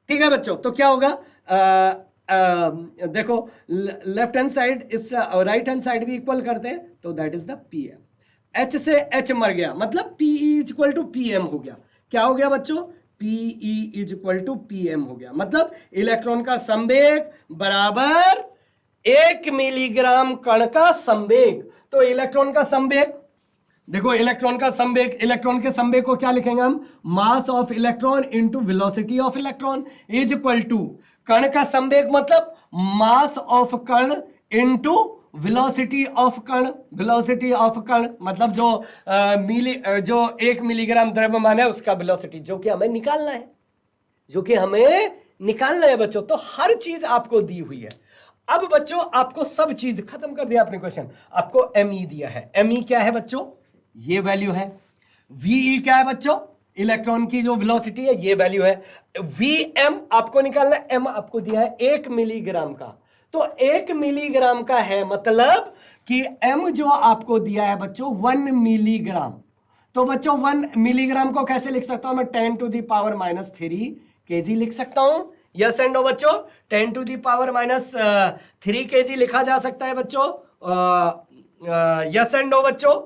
ठीक है बच्चों। तो क्या होगा, देखो लेफ्ट हैंड साइड इस राइट हैंड साइड भी इक्वल करते हैं, तो that is the pm। h से h मर गया, मतलब pe इक्वल टू pm हो गया। क्या हो गया बच्चों, PE is equal to PM हो गया। मतलब इलेक्ट्रॉन का संवेग बराबर 1 मिलीग्राम कण का संवेग। तो इलेक्ट्रॉन का संवेग देखो, इलेक्ट्रॉन का संवेग, इलेक्ट्रॉन के संवेग को क्या लिखेंगे हम, mass of electron into velocity of electron is equal to कण का संवेग मतलब मास ऑफ कण इनटू वेलोसिटी ऑफ कण। वेलोसिटी ऑफ कण मतलब जो जो 1 मिलीग्राम द्रव्यमान है उसका वेलोसिटी, जो कि हमें निकालना है, जो कि हमें निकालना है बच्चों। तो हर चीज आपको दी हुई है। अब बच्चों आपको सब चीज खत्म कर दिया आपने क्वेश्चन, आपको एमई दिया है। एमई क्या है बच्चों, ये वैल्यू है। वीई क्या है बच्चों, इलेक्ट्रॉन की जो वेलोसिटी है, ये वैल्यू है। वीएम आपको निकालना है, एम आपको दिया है 1 मिलीग्राम का। तो 1 मिलीग्राम का है मतलब कि एम जो आपको दिया है बच्चों 1 मिलीग्राम। तो बच्चों 1 मिलीग्राम को कैसे लिख सकता हूं मैं, 10 टू द पावर -3 केजी लिख सकता हूं। यस एंड नो बच्चों, 10 टू द पावर -3 केजी लिखा जा सकता है बच्चों। यस एंड नो बच्चों,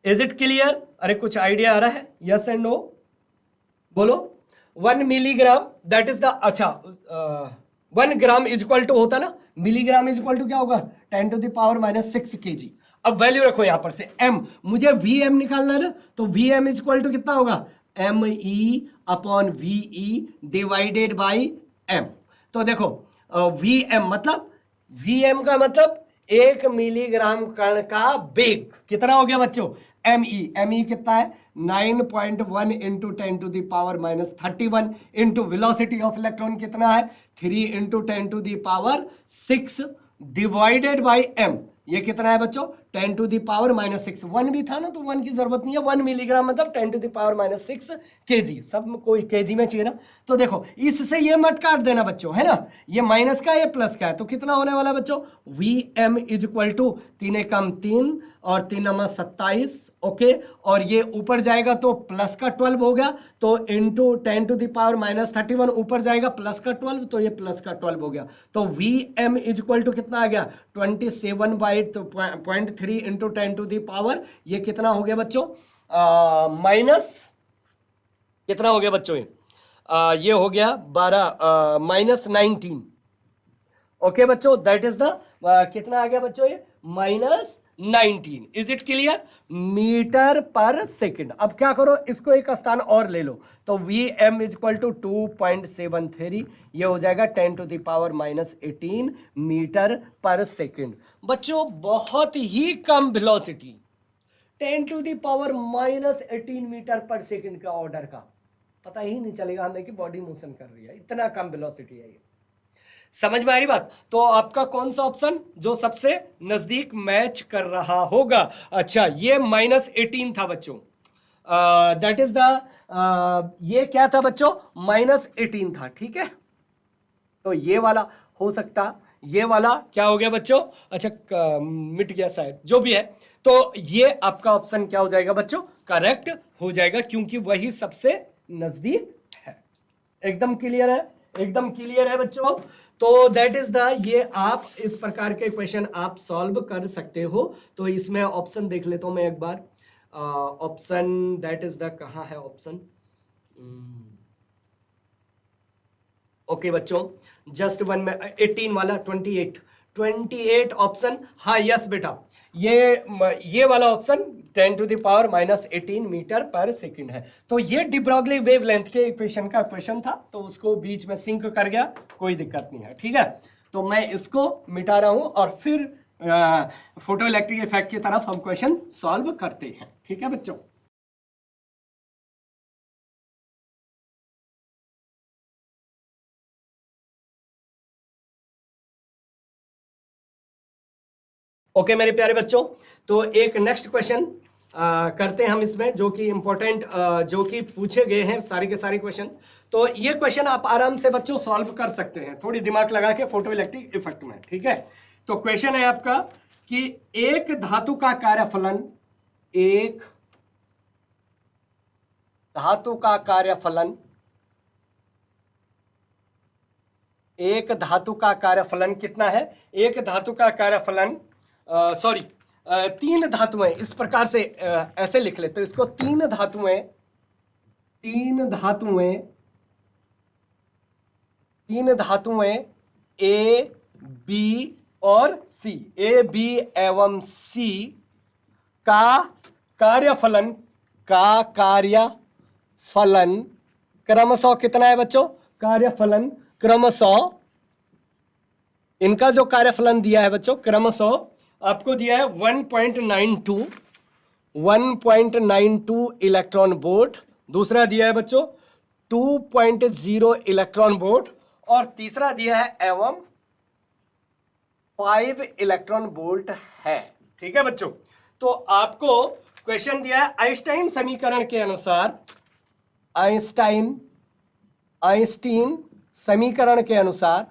इज इट क्लियर? अरे कुछ आइडिया आ रहा है? यस एंड नो बोलो। 1 मिलीग्राम दैट इज द, अच्छा 1 ग्राम इज इक्वल टू होता ना, मिलीग्राम इज इक्वल टू क्या होगा, 10 टू द पावर -6 केजी। अब वैल्यू रखो यहां पर से m, मुझे vm निकालना है ना, तो vm इज इक्वल टू कितना होगा, me upon ve divided by m। तो देखो vm मतलब, vm का मतलब 1 मिलीग्राम कण का वेग कितना हो गया बच्चों, me कितना है 9.1 into 10 to the power -31 into velocity of electron कितना है 3 into 10 to the power 6 divided by m। ये कितना है बच्चों 10 टू द पावर -6। 1 भी था ना तो 1 की जरूरत नहीं है। 1 मिलीग्राम मतलब 10 टू द पावर -6 केजी। सब कोई केजी में चाहिए ना। तो देखो इससे ये मत काट देना बच्चों, है ना, ये माइनस का ये प्लस का है, तो कितना होने वाला बच्चों Vm इज इक्वल टू 3 एकम 3 और 3 नम 27। ओके, और ये ऊपर जाएगा तो प्लस का 12 हो गया, तो इंटू 10 टू द पावर -31 ऊपर जाएगा प्लस का 12, तो ये प्लस का 12 हो गया। तो Vm इज इक्वल टू कितना आ गया 27/0.3 इंटू 10 टू द पावर, ये कितना हो गया बच्चों माइनस, कितना हो गया बच्चों ये हो गया 12 -19। ओके बच्चों, दैट इज द कितना आ गया बच्चों ये -19। इज इट क्लियर, मीटर पर सेकंड। अब क्या करो, इसको एक स्थान और ले लो, तो Vm इज इक्वल टू 2.73, ये हो जाएगा 10 टू द पावर -18 मीटर पर सेकंड। बच्चों बहुत ही कम velocity, 10 to the power -18 metre पर सेकंड का ऑर्डर का, पता ही नहीं चलेगा हमें कि बॉडी मोशन कर रही है, इतना कम वेलोसिटी है ये। समझ में आ रही बात? तो आपका कौन सा ऑप्शन जो सबसे नजदीक मैच कर रहा होगा? अच्छा ये -18 था बच्चों, दैट इज द ये क्या था बच्चों -18 था, ठीक है। तो ये वाला हो सकता, ये वाला क्या हो गया बच्चों, अच्छा मिट गया शायद, जो भी है। तो ये आपका ऑप्शन क्या हो जाएगा बच्चों, करेक्ट हो जाएगा, क्योंकि वही सबसे नजदीक है। एकदम क्लियर है, एकदम क्लियर है बच्चों। तो दैट इज द, ये आप इस प्रकार के क्वेश्चन आप सॉल्व कर सकते हो। तो इसमें ऑप्शन देख लेता हूं मैं एक बार, ऑप्शन दैट इज द, कहां है ऑप्शन, ओके बच्चों जस्ट वन में 18 वाला 28 ऑप्शन, हाँ यस बेटा, ये वाला option 10 to the power -18 metre पर सेकंड है। तो ये डी ब्रॉगली वेवलेंथ के इक्वेशन का क्वेश्चन था, तो उसको बीच में सिंक कर गया, कोई दिक्कत नहीं है, ठीक है। तो मैं इसको मिटा रहा हूं और फिर फोटो इलेक्ट्रिक इफेक्ट की तरफ हम क्वेश्चन सॉल्व करते हैं, ठीक है बच्चों। ओके मेरे प्यारे बच्चों, तो एक नेक्स्ट क्वेश्चन करते हैं हम इसमें, जो कि इंपॉर्टेंट जो कि पूछे गए हैं सारे के सारे क्वेश्चन। तो ये क्वेश्चन आप आराम से बच्चों सॉल्व कर सकते हैं, थोड़ी दिमाग लगा के फोटो इलेक्ट्रिक इफेक्ट में, ठीक है। तो क्वेश्चन है आपका कि एक धातु का कार्यफलन, एक धातु का कार्यफलन, एक धातु का कार्यफलन कितना है, एक धातु का कार्यफलन सॉरी 3 धातुएं, इस प्रकार से ऐसे लिख लेते, तो इसको 3 तीन धातुएं ए, बी और सी, ए, बी एवं सी का कार्यफलन क्रमशः कितना है बच्चों? कार्यफलन क्रमशः, इनका जो कार्यफलन दिया है बच्चों क्रमशः आपको दिया है 1.92 इलेक्ट्रॉन वोल्ट, दूसरा दिया है बच्चों 2.0 इलेक्ट्रॉन वोल्ट और तीसरा दिया है एवं 5 इलेक्ट्रॉन वोल्ट है। ठीक है बच्चों, तो आपको क्वेश्चन दिया है आइंस्टाइन समीकरण के अनुसार, आइंस्टाइन समीकरण के अनुसार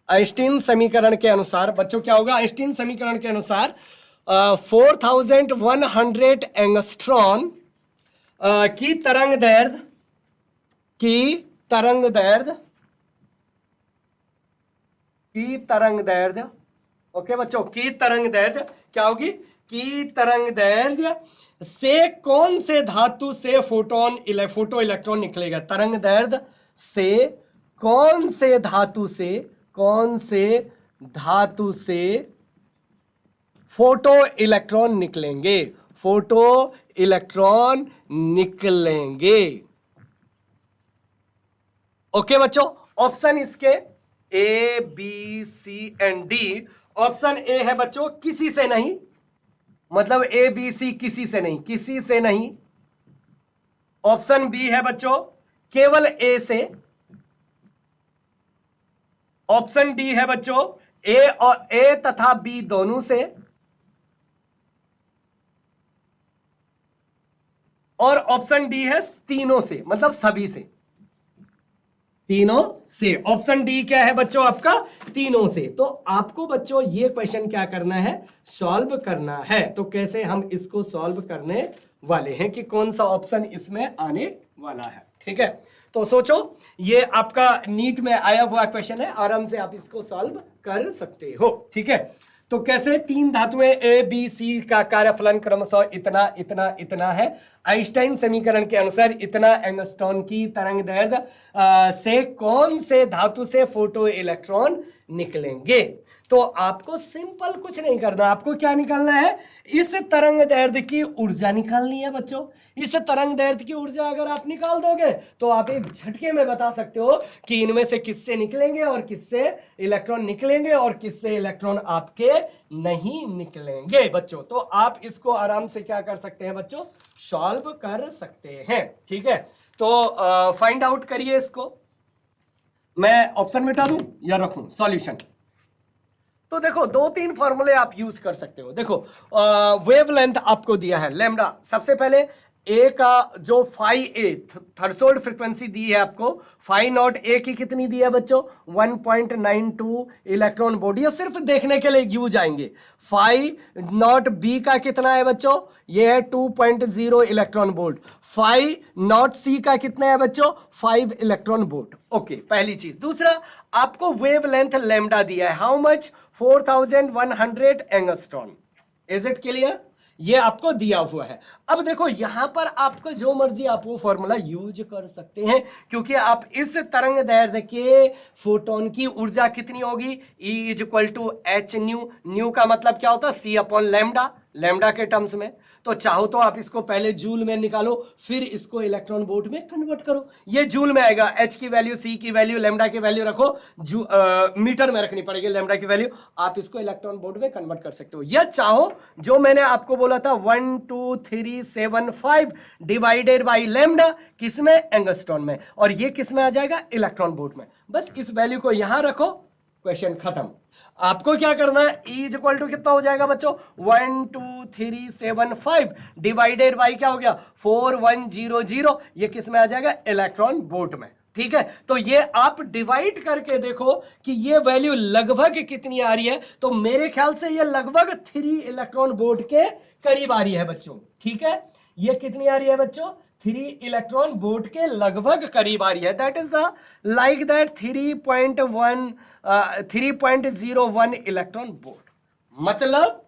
आइंस्टीन समीकरण के अनुसार बच्चों क्या होगा? आइंस्टीन समीकरण के अनुसार 4100 एंगस्ट्रॉन की तरंग दैर्ध्य ओके बच्चों, की तरंग दैर्ध्य क्या होगी? की तरंग दैर्ध्य से कौन से धातु से फोटो इलेक्ट्रॉन निकलेगा? तरंग दैर्ध्य से कौन से धातु से फोटो इलेक्ट्रॉन निकलेंगे। ओके बच्चों, ऑप्शन इसके A, B, C and D. Option A है बच्चों किसी से नहीं, मतलब ए, बी, सी किसी से नहीं। ऑप्शन बी है बच्चों केवल ए से। ऑप्शन डी है बच्चों ए तथा बी दोनों से। और ऑप्शन डी है तीनों से, मतलब सभी से, तीनों से। ऑप्शन डी क्या है बच्चों आपका? तीनों से। तो आपको बच्चों ये क्वेश्चन क्या करना है? सॉल्व करना है। तो कैसे हम इसको सॉल्व करने वाले हैं कि कौन सा ऑप्शन इसमें आने वाला है। ठीक है, तो सोचो, ये आपका नीट में आया हुआ क्वेश्चन है, आराम से आप इसको सॉल्व कर सकते हो। ठीक है, तो कैसे? तीन धातुएं ए, बी, सी का कार्यफलन क्रमशः इतना है। आइंस्टाइन समीकरण के अनुसार इतना एंगस्ट्रॉन की तरंग दैर्ध्य से कौन से धातु से फोटो इलेक्ट्रॉन निकलेंगे। तो आपको सिंपल कुछ नहीं करना, आपको क्या निकालना है? इस तरंग दैर्ध्य की ऊर्जा निकालनी है बच्चों। इस तरंग दैर्ध्य की ऊर्जा अगर आप निकाल दोगे तो आप एक झटके में बता सकते हो कि इनमें से किससे निकलेंगे और किससे इलेक्ट्रॉन निकलेंगे और किससे इलेक्ट्रॉन आपके नहीं निकलेंगे बच्चों। तो आप इसको आराम से क्या कर सकते हैं बच्चों? सॉल्व कर सकते हैं। ठीक है, तो फाइंड आउट करिए इसको। मैं ऑप्शन मिटा दूं या रखूं सॉल्यूशन? तो देखो, दो तीन फॉर्मूले आप यूज कर सकते हो। देखो, वेवलेंथ आपको दिया है लैम्डा। सबसे पहले ए का जो फाई ए थ्रेशोल्ड फ्रीक्वेंसी दी है आपको, फाई नॉट ए की कितनी दी है बच्चों? 1.92 इलेक्ट्रॉन वोल्ट। ये सिर्फ देखने के लिए यूज आएंगे। फाई नॉट बी का कितना है बच्चों? ये है 2.0 इलेक्ट्रॉन वोल्ट। फाई नॉट सी का कितना है बच्चों? 5 इलेक्ट्रॉन वोल्ट। ओके, पहली चीज। दूसरा, आपको वेवलेंथ लैम्डा दिया है, how much? 4100 angstrom. Is it clear? ये आपको दिया हुआ है। अब देखो, यहां पर आपको जो मर्जी आप वो फॉर्मूला यूज कर सकते हैं, क्योंकि आप इस तरंग दैर्ध्य के फोटोन की ऊर्जा कितनी होगी? E is equal to H nu. Nu का मतलब क्या होता है? सी अपॉन लैम्डा, लैम्डा के टर्म्स में। तो चाहो तो आप इसको पहले जूल में निकालो, फिर इसको इलेक्ट्रॉन वोल्ट में कन्वर्ट करो। ये जूल में आएगा। एच की वैल्यू, सी की वैल्यू, लैम्डा की वैल्यू रखो, मीटर में रखनी पड़ेगी लैम्डा की वैल्यू। आप इसको इलेक्ट्रॉन वोल्ट में कन्वर्ट कर सकते हो। या चाहो जो मैंने आपको बोला था 12375 डिवाइडेड बाई लैम्डा, किसमें? एंगस्ट्रॉन में। और ये किसमें आ जाएगा? इलेक्ट्रॉन वोल्ट में। बस इस वैल्यू को यहां रखो, क्वेश्चन खत्म। आपको क्या करना है? E इज इक्वल टू कितना हो जाएगा बच्चों? 12375 डिवाइडेड बाई क्या हो गया? 4100। ये किस में आ जाएगा? इलेक्ट्रॉन वोल्ट में। ठीक है, तो ये आप डिवाइड करके देखो कि ये वैल्यू लगभग कितनी आ रही है। तो मेरे ख्याल से ये लगभग 3 इलेक्ट्रॉन वोल्ट के करीब आ रही है बच्चों। ठीक है, ये कितनी आ रही है बच्चों? 3 इलेक्ट्रॉन वोल्ट के लगभग करीब आ रही है। That is the like that 3.01 electron volt. मतलब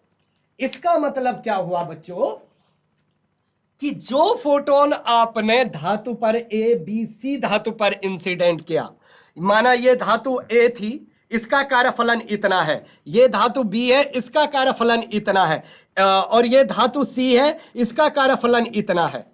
इसका मतलब क्या हुआ बच्चों कि जो फोटोन आपने धातु पर ए बी सी धातु पर इंसिडेंट किया, माना ये धातु ए थी, इसका कार्यफलन इतना है, ये धातु बी है, इसका कार्यफलन इतना है, और ये धातु सी है, इसका कार्यफलन इतना है।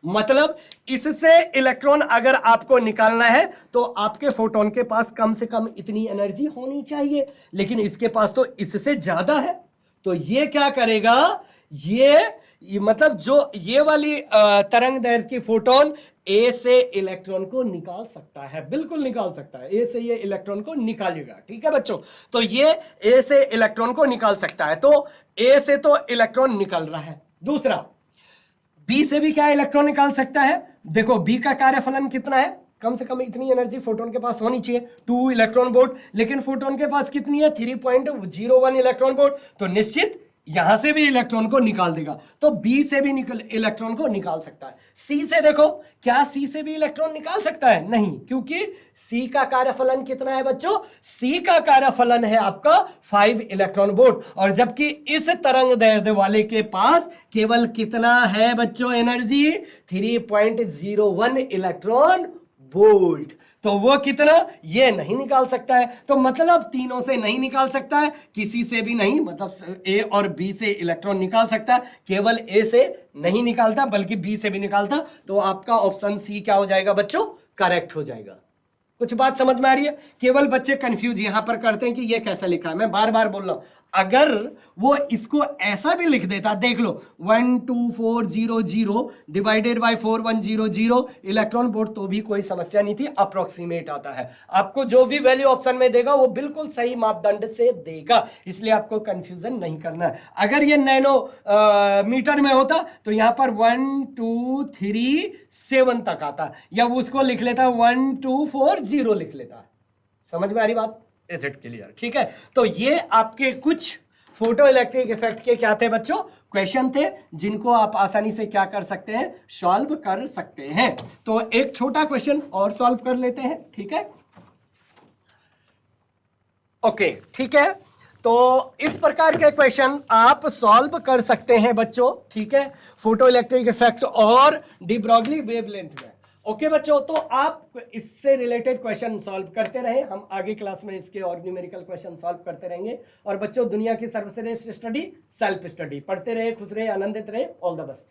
मतलब इससे इलेक्ट्रॉन अगर आपको निकालना है तो आपके फोटोन के पास कम से कम इतनी एनर्जी होनी चाहिए, लेकिन इसके पास तो इससे ज्यादा है। तो ये क्या करेगा, ये मतलब जो ये वाली तरंग दैर्ध्य की फोटोन ए से इलेक्ट्रॉन को निकाल सकता है, बिल्कुल निकाल सकता है, ए से ये इलेक्ट्रॉन को निकालेगा। ठीक है बच्चों, तो ये ए से इलेक्ट्रॉन को निकाल सकता है, तो ए से तो इलेक्ट्रॉन निकल रहा है। दूसरा, बी से भी क्या इलेक्ट्रॉन निकाल सकता है। देखो बी का कार्यफलन कितना है, कम से कम इतनी एनर्जी फोटोन के पास होनी चाहिए, 2 इलेक्ट्रॉन वोल्ट, लेकिन फोटोन के पास कितनी है, 3.01 इलेक्ट्रॉन वोल्ट, तो निश्चित यहां से भी इलेक्ट्रॉन को निकाल देगा, तो बी से भी इलेक्ट्रॉन को निकाल सकता है। सी से देखो, क्या सी से भी इलेक्ट्रॉन निकाल सकता है, नहीं, क्योंकि सी का कार्यफलन कितना है बच्चों, सी का कार्यफलन है आपका 5 इलेक्ट्रॉन वोल्ट, और जबकि इस तरंग दैर्ध्य वाले के पास केवल कितना है बच्चों एनर्जी, 3.01 इलेक्ट्रॉन वोल्ट, तो वो कितना ये नहीं निकाल सकता है। तो मतलब तीनों से नहीं निकाल सकता है, किसी से भी नहीं, मतलब ए और बी से इलेक्ट्रॉन निकाल सकता है, केवल ए से नहीं निकालता बल्कि बी से भी निकालता, तो आपका ऑप्शन सी क्या हो जाएगा बच्चों, करेक्ट हो जाएगा। कुछ बात समझ में आ रही है, केवल बच्चे कंफ्यूज यहां पर करते हैं कि ये कैसा लिखा है। मैं बार बार बोल रहा हूं, अगर वो इसको ऐसा भी लिख देता, देख लो 12400 डिवाइडेड बाय 4100 इलेक्ट्रॉन वोल्ट, तो भी कोई समस्या नहीं थी, अप्रोक्सीमेट आता है। आपको जो भी वैल्यू ऑप्शन में देगा वो बिल्कुल सही मापदंड से देगा, इसलिए आपको कंफ्यूजन नहीं करना है। अगर ये नैनो मीटर में होता तो यहां पर 1 2 3 7 तक आता, या उसको लिख लेता 1240 लिख लेता। समझ में आ रही बात, इज इट क्लियर? ठीक है, तो ये आपके कुछ फोटो इलेक्ट्रिक इफेक्ट के क्या थे बच्चों, क्वेश्चन थे, जिनको आप आसानी से क्या कर सकते हैं, सॉल्व कर सकते हैं। तो एक छोटा क्वेश्चन और सॉल्व कर लेते हैं, ठीक है, ओके, ठीक है। तो इस प्रकार के क्वेश्चन आप सॉल्व कर सकते हैं बच्चों, ठीक है, फोटो इलेक्ट्रिक इफेक्ट और डी ब्रॉगली वेवलेंथ में। ओके बच्चों, तो आप इससे रिलेटेड क्वेश्चन सॉल्व करते रहे, हम आगे क्लास में इसके और न्यूमेरिकल क्वेश्चन सॉल्व करते रहेंगे। और बच्चों, दुनिया की सर्वश्रेष्ठ स्टडी सेल्फ स्टडी, पढ़ते रहे, खुश रहे, आनंदित रहे, ऑल द बेस्ट।